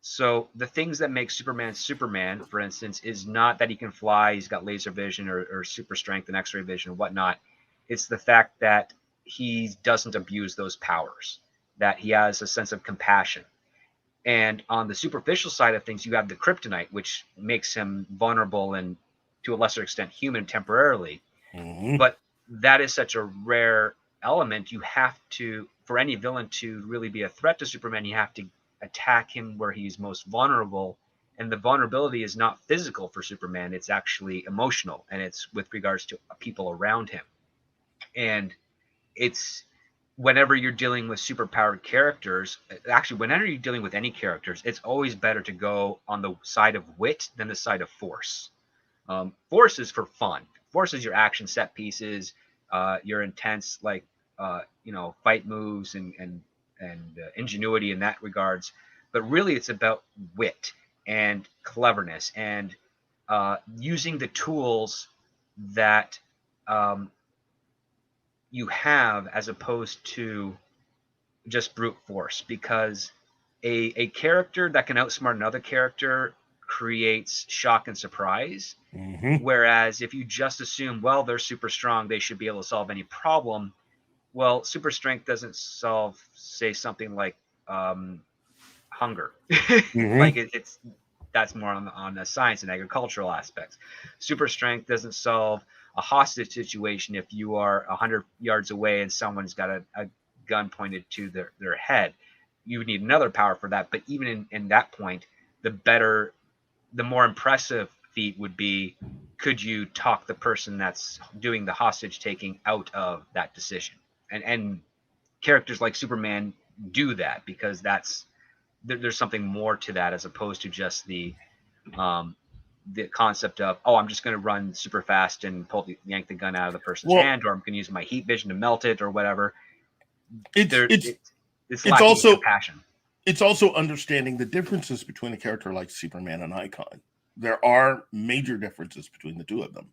So the things that make Superman Superman, for instance, is not that he can fly, he's got laser vision or super strength and X-ray vision and whatnot. It's the fact that he doesn't abuse those powers, that he has a sense of compassion. And on the superficial side of things, you have the kryptonite, which makes him vulnerable and to a lesser extent human temporarily. Mm-hmm. But that is such a rare element. You have to, for any villain to really be a threat to Superman, you have to attack him where he's most vulnerable. And the vulnerability is not physical for Superman, it's actually emotional, and it's with regards to people around him. And it's whenever you're dealing with superpowered characters, actually, whenever you're dealing with any characters, it's always better to go on the side of wit than the side of force. Force is for fun. Force is your action set pieces, your intense fight moves and ingenuity in that regards. But really, it's about wit and cleverness and using the tools that um, you have as opposed to just brute force, because a character that can outsmart another character creates shock and surprise. Mm-hmm. Whereas if you just assume, well, they're super strong, they should be able to solve any problem. Well, super strength doesn't solve, say, something like hunger. Mm-hmm. Like it's that's more on the science and agricultural aspects. Super strength doesn't solve a hostage situation if you are 100 yards away and someone's got a gun pointed to their head. You would need another power for that. But even in that point, the more impressive feat would be, could you talk the person that's doing the hostage taking out of that decision? And characters like Superman do that because there's something more to that as opposed to just um, the concept of, oh, I'm just going to run super fast and yank the gun out of the person's Well, hand, or I'm going to use my heat vision to melt it, or whatever. it's There, it's it's it's lacking in also compassion. it's also understanding the differences between a character like Superman and Icon. There are major differences between the two of them.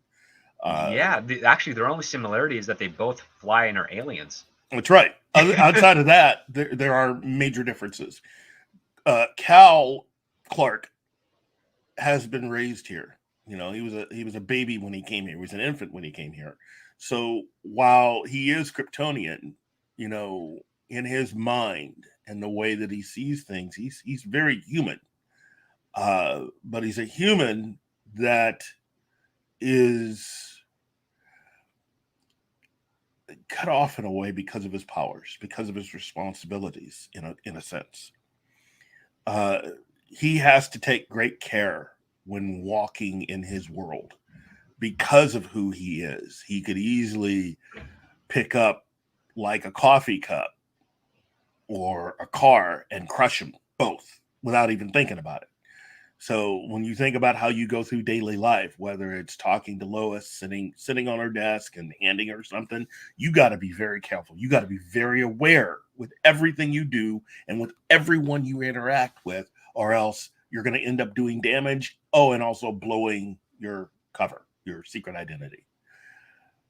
Uh, Yeah, actually, their only similarity is that they both fly and are aliens. that's right. Outside of that, there are major differences. Cal Clark has been raised here. You know, he was a baby when he came here. He was an infant when he came here. So while he is Kryptonian, you know, in his mind and the way that he sees things, he's very human. But he's a human that is cut off in a way because of his powers, because of his responsibilities, in a sense. Uh, he has to take great care when walking in his world because of who he is. He could easily pick up like a coffee cup or a car and crush them both without even thinking about it. So when you think about how you go through daily life, whether it's talking to Lois, sitting on her desk and handing her something, you got to be very careful. You got to be very aware with everything you do and with everyone you interact with, or else you're going to end up doing damage. Oh, and also blowing your cover, your secret identity.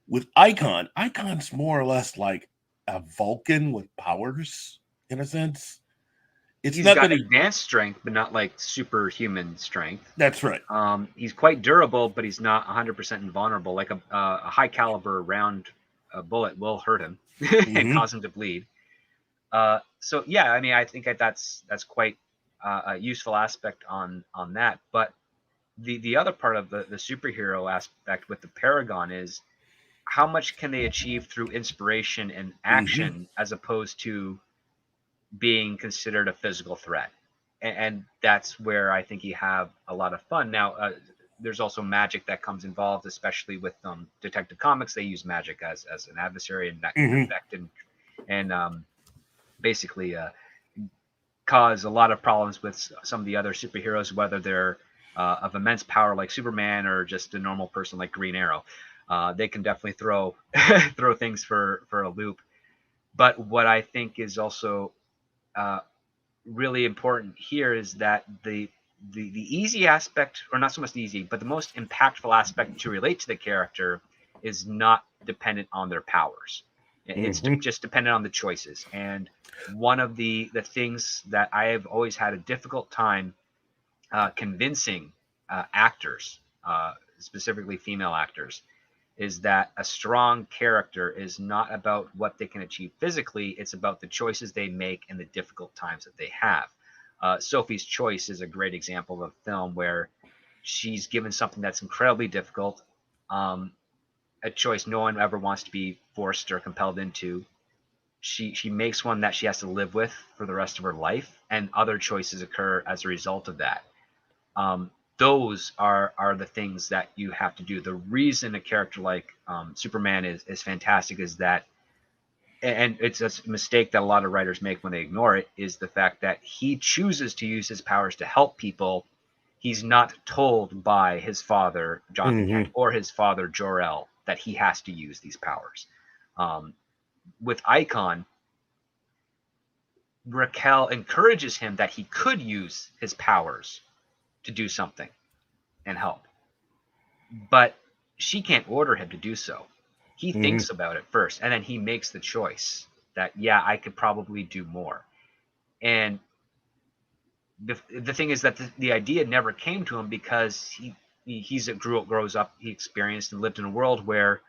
With Icon's more or less like a Vulcan with powers, in a sense. It's He's not got that he. advanced strength, but not like superhuman strength. That's right. He's quite durable, but he's not 100% invulnerable. Like a high caliber round bullet will hurt him and Mm-hmm. cause him to bleed. So yeah, I mean, I think that's quite a useful aspect on that. But the other part of the superhero aspect with the Paragon is how much can they achieve through inspiration and Mm-hmm. action as opposed to being considered a physical threat. And that's where I think you have a lot of fun. Now, there's also magic that comes involved, especially with Detective Comics. They use magic as an adversary, and that can Mm-hmm. affect and basically cause a lot of problems with some of the other superheroes, whether they're of immense power like Superman or just a normal person like Green Arrow. They can definitely throw throw things for a loop. But what I think is also uh, really important here is that the easy aspect, or not so much easy, but the most impactful aspect to relate to the character is not dependent on their powers. It's Mm-hmm. just dependent on the choices. And one of the things that I have always had a difficult time convincing actors, specifically female actors, is that a strong character is not about what they can achieve physically. It's about the choices they make and the difficult times that they have. Sophie's Choice is a great example of a film where she's given something that's incredibly difficult, um, a choice no one ever wants to be forced or compelled into. She makes one that she has to live with for the rest of her life, and other choices occur as a result of that. Those are the things that you have to do. The reason a character like Superman is fantastic is that, and it's a mistake that a lot of writers make when they ignore it, is the fact that he chooses to use his powers to help people. He's not told by his father Jonathan Mm-hmm. Kent or his father Jor-El that he has to use these powers. Um, with Icon, Raquel encourages him that he could use his powers to do something and help, but she can't order him to do so. He Mm-hmm. thinks about it first, and then he makes the choice that, yeah, I could probably do more. And the thing is that the idea never came to him because grows up, he experienced and lived in a world where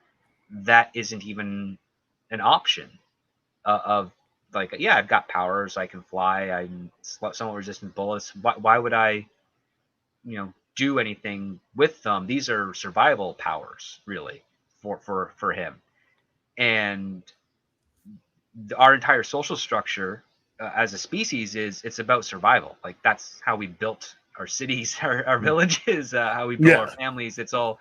that isn't even an option. Of like, yeah, I've got powers, I can fly, I'm somewhat resistant bullets. Why would I, do anything with them? These are survival powers, really, for him. And our entire social structure as a species is it's about survival. Like that's how we built our cities, our villages, how we build our Yeah. families. It's all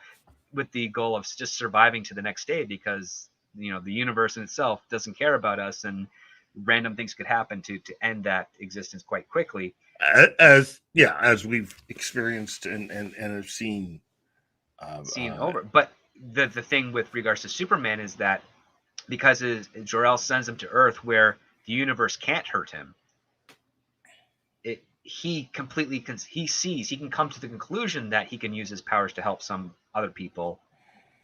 with the goal of just surviving to the next day, because the universe in itself doesn't care about us, and random things could happen to end that existence quite quickly. As we've experienced and have seen. Uh, Seen uh, over. But the thing with regards to Superman is that because Jor-El sends him to Earth where the universe can't hurt him, he can come to the conclusion that he can use his powers to help some other people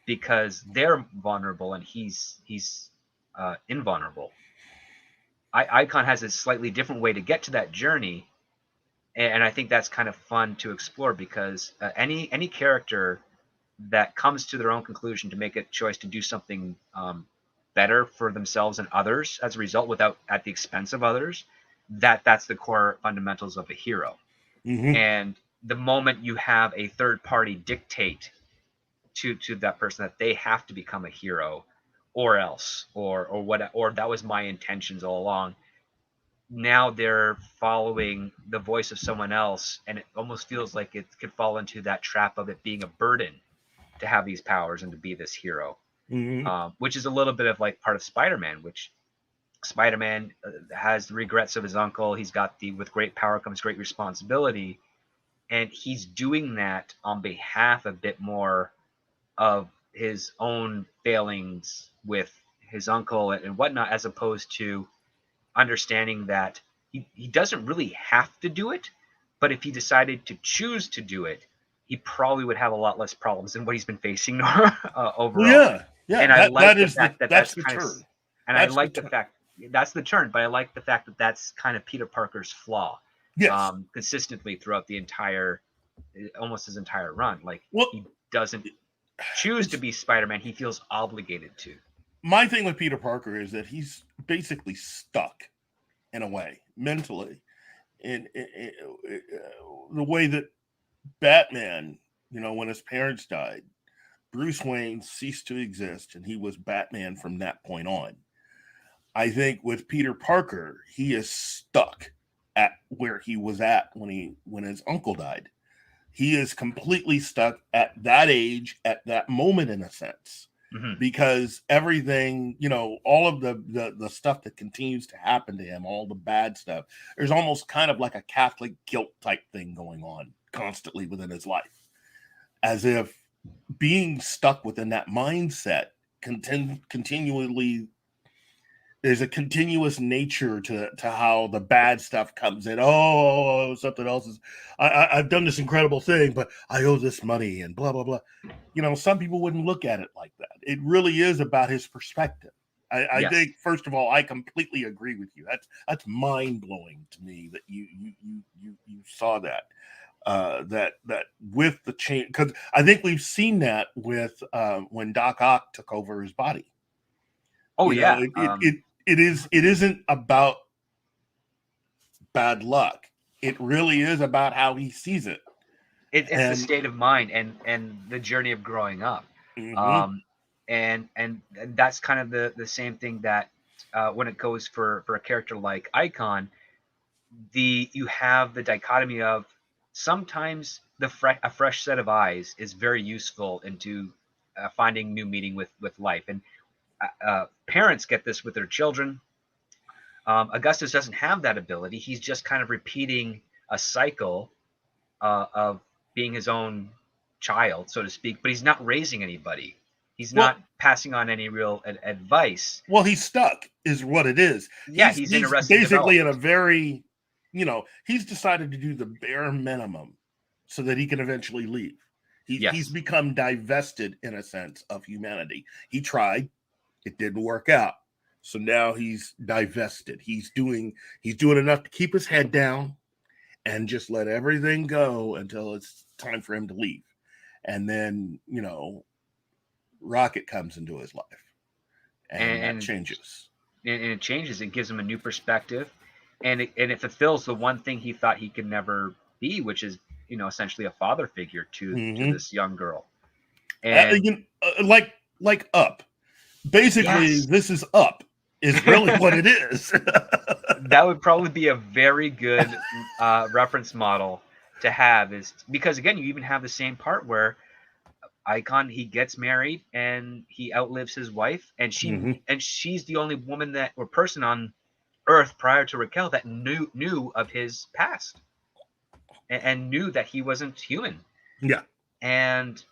because they're vulnerable and he's invulnerable. Icon has a slightly different way to get to that journey, And I think that's kind of fun to explore because any character that comes to their own conclusion to make a choice to do something better for themselves and others as a result, without at the expense of others, that's the core fundamentals of a hero. Mm-hmm. And the moment you have a third party dictate to that person that they have to become a hero, or else, or what, or that was my intentions all along, now they're following the voice of someone else, and it almost feels like it could fall into that trap of it being a burden to have these powers and to be this hero. Mm-hmm. Which is a little bit of like part of Spider-Man, which Spider-Man has the regrets of his uncle. He's got the with great power comes great responsibility, and he's doing that on behalf a bit more of his own failings with his uncle and whatnot, as opposed to understanding that he doesn't really have to do it, but if he decided to choose to do it, he probably would have a lot less problems than what he's been facing Well, overall. yeah, yeah. And I That like the is fact that that's that's the kind of, turn. and I That's the like the turn. fact that's the turn, but I like the fact that that's kind of Peter Parker's flaw, Yes. consistently throughout the entire, almost his entire run. Like Well, he doesn't choose to be Spider-Man; he feels obligated to. my thing with Peter Parker is that he's basically stuck in a way mentally in the way that Batman, when his parents died, Bruce Wayne ceased to exist and he was Batman from that point on. I think with Peter Parker, he is stuck at where he was at when his uncle died. He is completely stuck at that age, at that moment, in a sense, Mm-hmm. because everything, all of the stuff that continues to happen to him, all the bad stuff, there's almost kind of like a Catholic guilt type thing going on constantly within his life, as if being stuck within that mindset continually, there's a continuous nature to how the bad stuff comes in. Oh, something else is. I've done this incredible thing, but I owe this money and blah blah blah. Some people wouldn't look at it like that. It really is about his perspective. I Yes. think, first of all, I completely agree with you. That's mind blowing to me that you saw that. That with the change, because I think we've seen that with when Doc Ock took over his body. Oh You know, yeah. it isn't about bad luck. It really is about how he sees it. It's the And state of mind and the journey of growing up. mm-hmm. um, and that's kind of the same thing that when it goes for a character like Icon, you have the dichotomy of sometimes a fresh set of eyes is very useful into finding new meaning with life, and parents get this with their children. Augustus doesn't have that ability. He's just kind of repeating a cycle of being his own child, so to speak, but he's not raising anybody. He's not well, passing on any real advice. he's stuck, is what it is. Yeah, He's he's in he's arrested basically in a development. very, he's decided to do the bare minimum so that he can eventually leave. He's Yes. become divested in a sense of humanity. He tried, it didn't work out. So now he's divested. He's doing enough to keep his head down and just let everything go until it's time for him to leave. And then, Rocket comes into his life and that and changes. and it changes. It gives him a new perspective, and it fulfills the one thing he thought he could never be, which is essentially a father figure to Mm-hmm. this young girl. And Like Up. Basically, yes, this is Up, is really what it is. that would probably be a very good reference model to have, is because again you even have the same part where Icon, he gets married and he outlives his wife, and Mm-hmm. she's the only woman that or person on Earth prior to Raquel that knew of his past, and knew that he wasn't human. Yeah. And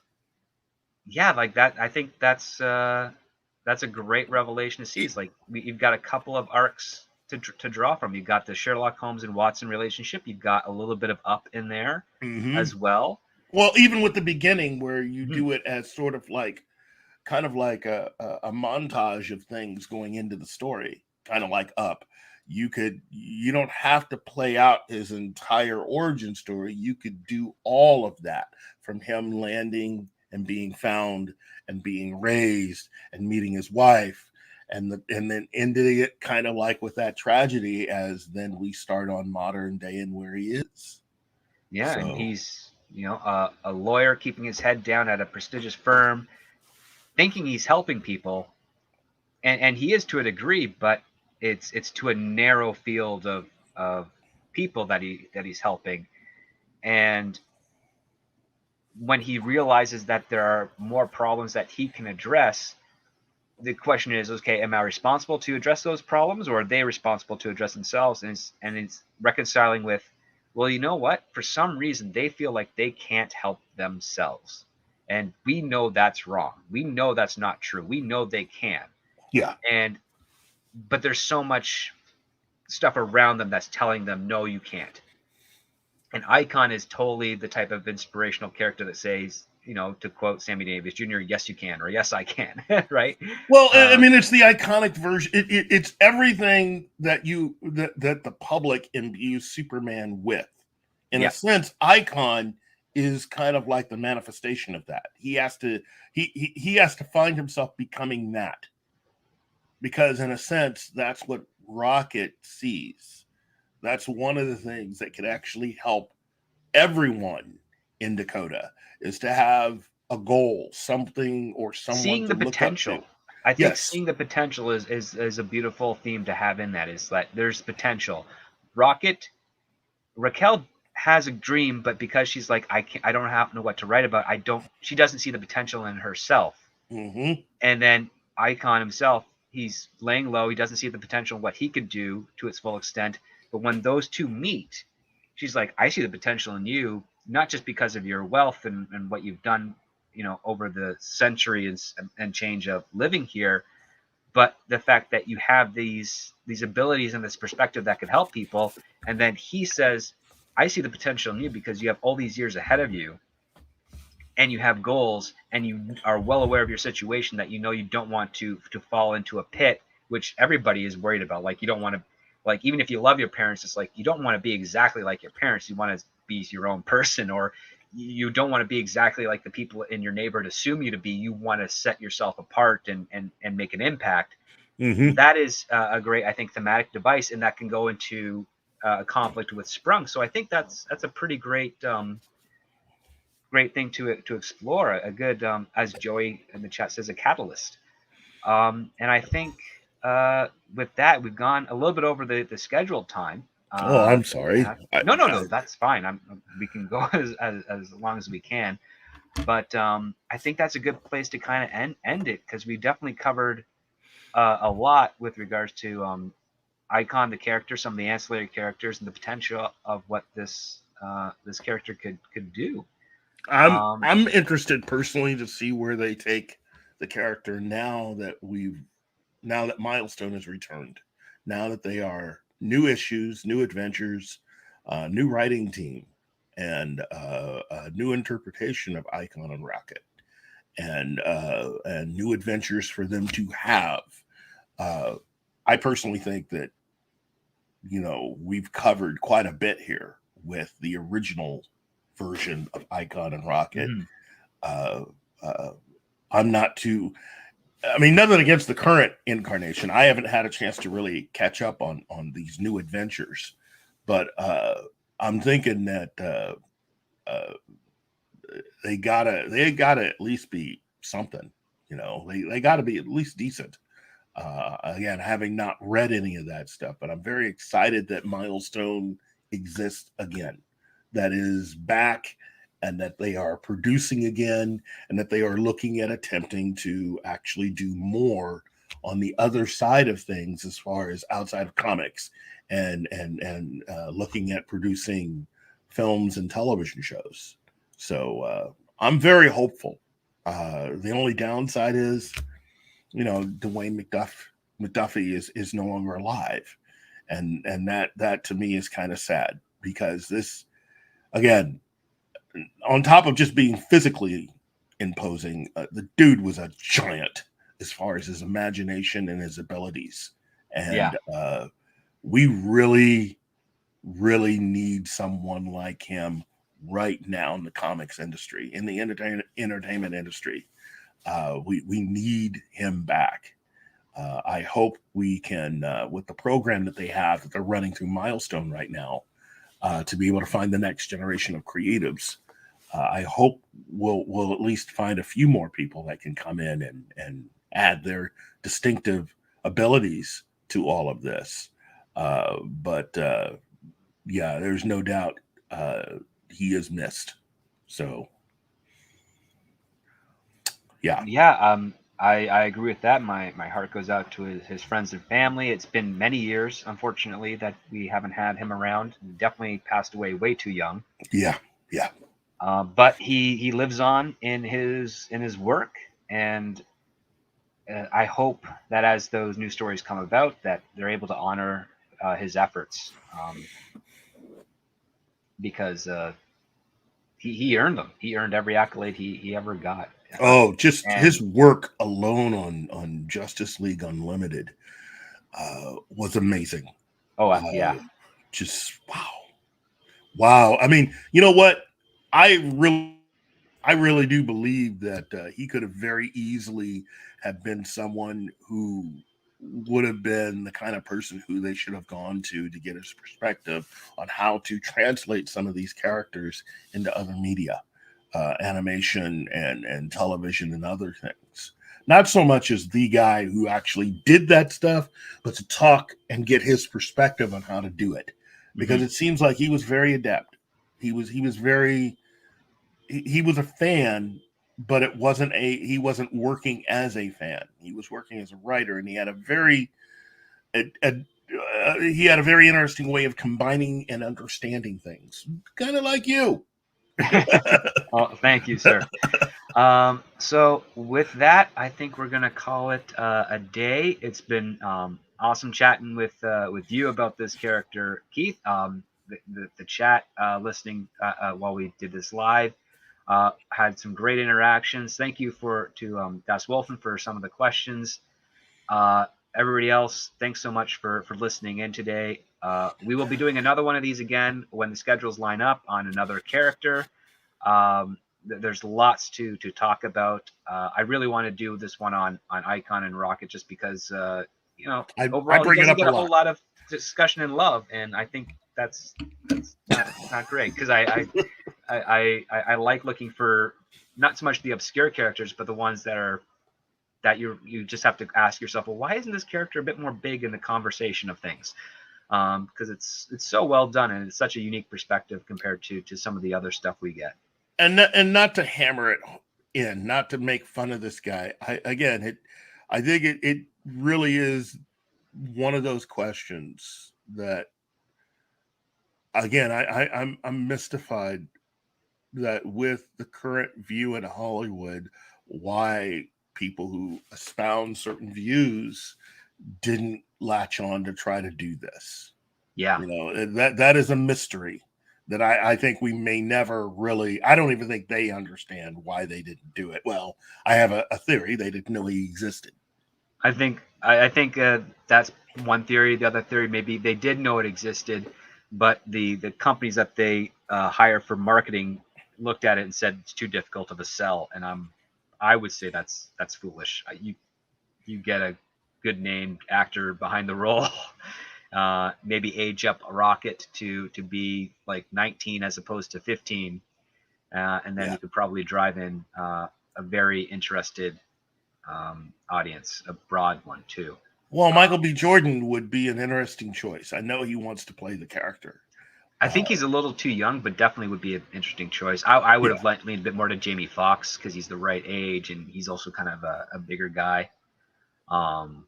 yeah, like that, I think that's a great revelation to see. It's like you've got a couple of arcs to draw from. You've got the Sherlock Holmes and Watson relationship. You've got a little bit of Up in there Mm-hmm. as well. Well, even with the beginning where you Mhm. do it as sort of like kind of like a montage of things going into the story, kind of like Up. You don't have to play out his entire origin story. You could do all of that, from him landing and being found and being raised and meeting his wife, and then ending it kind of like with that tragedy, as then we start on modern day and where he is. Yeah, and So he's a lawyer keeping his head down at a prestigious firm, thinking he's helping people, and he is to a degree, but it's to a narrow field of people that he's helping. And when he realizes that there are more problems that he can address, the question is, okay, am I responsible to address those problems, or are they responsible to address themselves? And it's reconciling with, well, you know what? For some reason, they feel like they can't help themselves, and we know that's wrong. We know that's not true. We know they can, yeah, and but there's so much stuff around them that's telling them, no, you can't. And Icon is totally the type of inspirational character that says, to quote Sammy Davis Jr., yes, you can, or yes, I can, right? well, I Um, mean, it's the iconic version. It's everything that the public imbues Superman with. In a yeah. sense, Icon is kind of like the manifestation of that. He has to find himself becoming that, because in a sense, that's what Rocket sees. That's one of the things that could actually help everyone in Dakota, is to have a goal, something or someone Seeing to the look up to. potential. I think Yes. seeing the potential is a beautiful theme to have in that, is that there's potential. Rocket, Raquel has a dream, but because she's like, I don't know what to write about. She doesn't see the potential in herself. Mm-hmm. And then Icon himself, he's laying low. He doesn't see the potential in what he could do to its full extent. But when those two meet, she's like, I see the potential in you, not just because of your wealth and what you've done, over the centuries and change of living here, but the fact that you have these abilities and this perspective that could help people. And then he says, I see the potential in you because you have all these years ahead of you, and you have goals, and you are well aware of your situation, that you don't want to fall into a pit, which everybody is worried about. Like, you don't want to, like, even if you love your parents, it's like you don't want to be exactly like your parents. You want to be your own person, or you don't want to be exactly like the people in your neighborhood assume you to be. You want to set yourself apart and make an impact. Mm-hmm. That is a great, I think, thematic device, and that can go into a conflict with Sprung. So I think that's a pretty great thing to explore. A good, as Joey in the chat says, a catalyst. And I think with that, we've gone a little bit over the scheduled time Oh, I'm that we sorry. have. No, that's fine. We can go as long as we can. But I think that's a good place to kind of end it, because we definitely covered a lot with regards to Icon, the character, some of the ancillary characters, and the potential of what this character could do. Um, I'm interested personally to see where they take the character now that Milestone has returned. Now that they are new issues, new adventures, new writing team, and a new interpretation of Icon and Rocket, and new adventures for them to have. Uh, I personally think that we've covered quite a bit here with the original version of Icon and Rocket. mhm. Uh, uh, I'm not too. I mean, nothing against the current incarnation. I haven't had a chance to really catch up on these new adventures, but I'm thinking that uh, they gotta at least be something. They got to be at least decent. Again, having not read any of that stuff, but I'm very excited that Milestone exists again, that is back, and that they are producing again, and that they are looking at attempting to actually do more on the other side of things, as far as outside of comics, and looking at producing films and television shows. So I'm very hopeful. The only downside is, Dwayne McDuffie is no longer alive, and that to me is kind of sad, because this, again, on top of just being physically imposing, the dude was a giant as far as his imagination and his abilities, Yeah. and We really, really need someone like him right now in the comics industry, in the entertainment industry. We need him back. I hope we can, with the program that they have that they're running through Milestone right now, to be able to find the next generation of creatives. I hope we'll at least find a few more people that can come in and add their distinctive abilities to all of this. But yeah, there's no doubt he is missed. So yeah, Yeah, I agree with that. My heart goes out to his friends and family. It's been many years, unfortunately, that we haven't had him around. He definitely passed away way too young. yeah, yeah. But he lives on in his work, and I hope that as those new stories come about, that they're able to honor his efforts, because he earned them. He earned every accolade he ever got. Oh, just And his work alone on Justice League Unlimited was amazing. oh Uh, yeah. just wow, wow. I mean, you know what? I really, I really do believe that he could have very easily have been someone who would have been the kind of person who they should have gone to get his perspective on how to translate some of these characters into other media, animation and television and other things. Not so much as the guy who actually did that stuff, but to talk and get his perspective on how to do it, because Hmm. it seems like he was very adept. He was very he was a fan, but it wasn't a he wasn't working as a fan. He was working as a writer, and he had he had a very interesting way of combining and understanding things, kind of like you. Oh, thank you, sir. So with that, I think we're gonna call it a day. It's been awesome chatting with you about this character, Keith. The chat listening while we did this live had some great interactions. Thank you to Das Wolfen for some of the questions. Uh, Everybody else, thanks so much for listening in today. We will be doing another one of these again when the schedules line up on another character. Um, there's lots to talk about. I really want to do this one on Icon and Rocket just because I overall he bring it doesn't up a get a whole lot. lot of discussion and love, and I think that's not great because I like looking for not so much the obscure characters, but the ones that you just have to ask yourself, well, why isn't this character a bit more big in the conversation of things? Because it's so well done and it's such a unique perspective compared to some of the other stuff we get. And not to hammer it in, not to make fun of this guy. I think it really is one of those questions that again I'm mystified that with the current view in Hollywood, why people who espound certain views didn't latch on to try to do this. Yeah, You know, that is a mystery that I think we may never really. I don't even think they understand why they didn't do it. Well, I have a theory they didn't know he existed. I think that's one theory. The other theory maybe they did know it existed, but the companies that they hire for marketing looked at it and said it's too difficult of a sell. And I would say that's foolish. You get a good named actor behind the role. Maybe age up Rocket to be like 19 as opposed to 15, and then Yeah. you could probably drive in a very interested audience, a broad one too. Well, Michael Um, B. Jordan would be an interesting choice. I know he wants to play the character. I Uh, think he's a little too young, but definitely would be an interesting choice. I would yeah, have leaned a bit more to Jamie Foxx because he's the right age and he's also kind of a bigger guy. Um,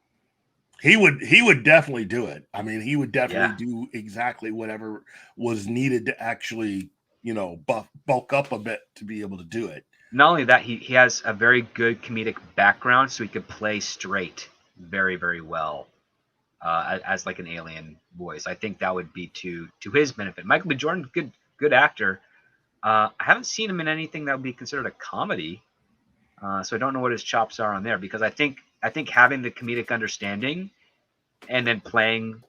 he would definitely do it. I mean, he would definitely yeah. do exactly whatever was needed to actually, bulk up a bit to be able to do it. Not only that, he has a very good comedic background, so he could play straight very, very well as like an alien voice. I think that would be to his benefit. Michael B. Jordan, good actor. I haven't seen him in anything that would be considered a comedy, so I don't know what his chops are on there. Because I think having the comedic understanding and then playing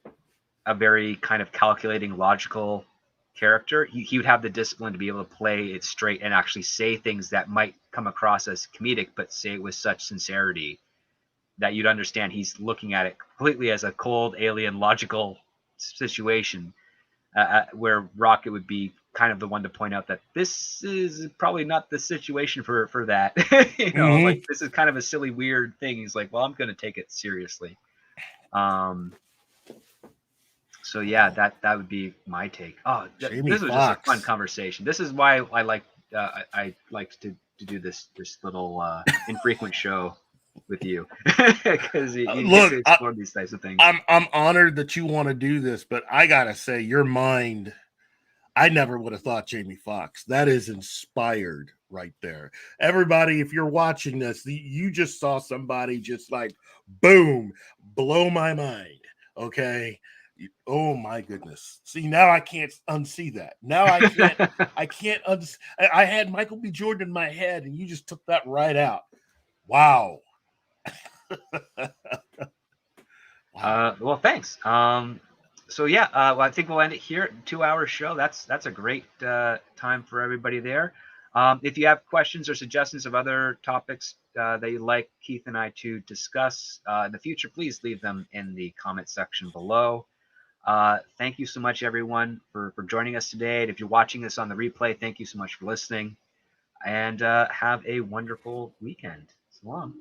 a very kind of calculating, logical character. He would have the discipline to be able to play it straight and actually say things that might come across as comedic, but say it with such sincerity that you'd understand he's looking at it completely as a cold, alien, logical situation, where Rocket would be kind of the one to point out that this is probably not the situation for that. Like this is kind of a silly, weird thing. He's like, well, I'm going to take it seriously. So yeah, that would be my take. Oh, this was just a fun conversation. This is why I like to do this little infrequent show with you, because you get to explore these types of things. I'm honored that you want to do this, but I gotta say, your mind, I never would have thought Jamie Foxx. That is inspired right there. Everybody, if you're watching this, you just saw somebody just like, boom, blow my mind. Okay. Oh my goodness. See, now I can't unsee that. Now I can't I had Michael B. Jordan in my head, and you just took that right out. Wow. Well, thanks. So yeah, well, I think we'll end it here. 2-hour show. That's a great time for everybody there. If you have questions or suggestions of other topics that you'd like Keith and I to discuss in the future, please leave them in the comment section below. Thank you so much, everyone, for joining us today. And if you're watching this on the replay, thank you so much for listening. And have a wonderful weekend. So long.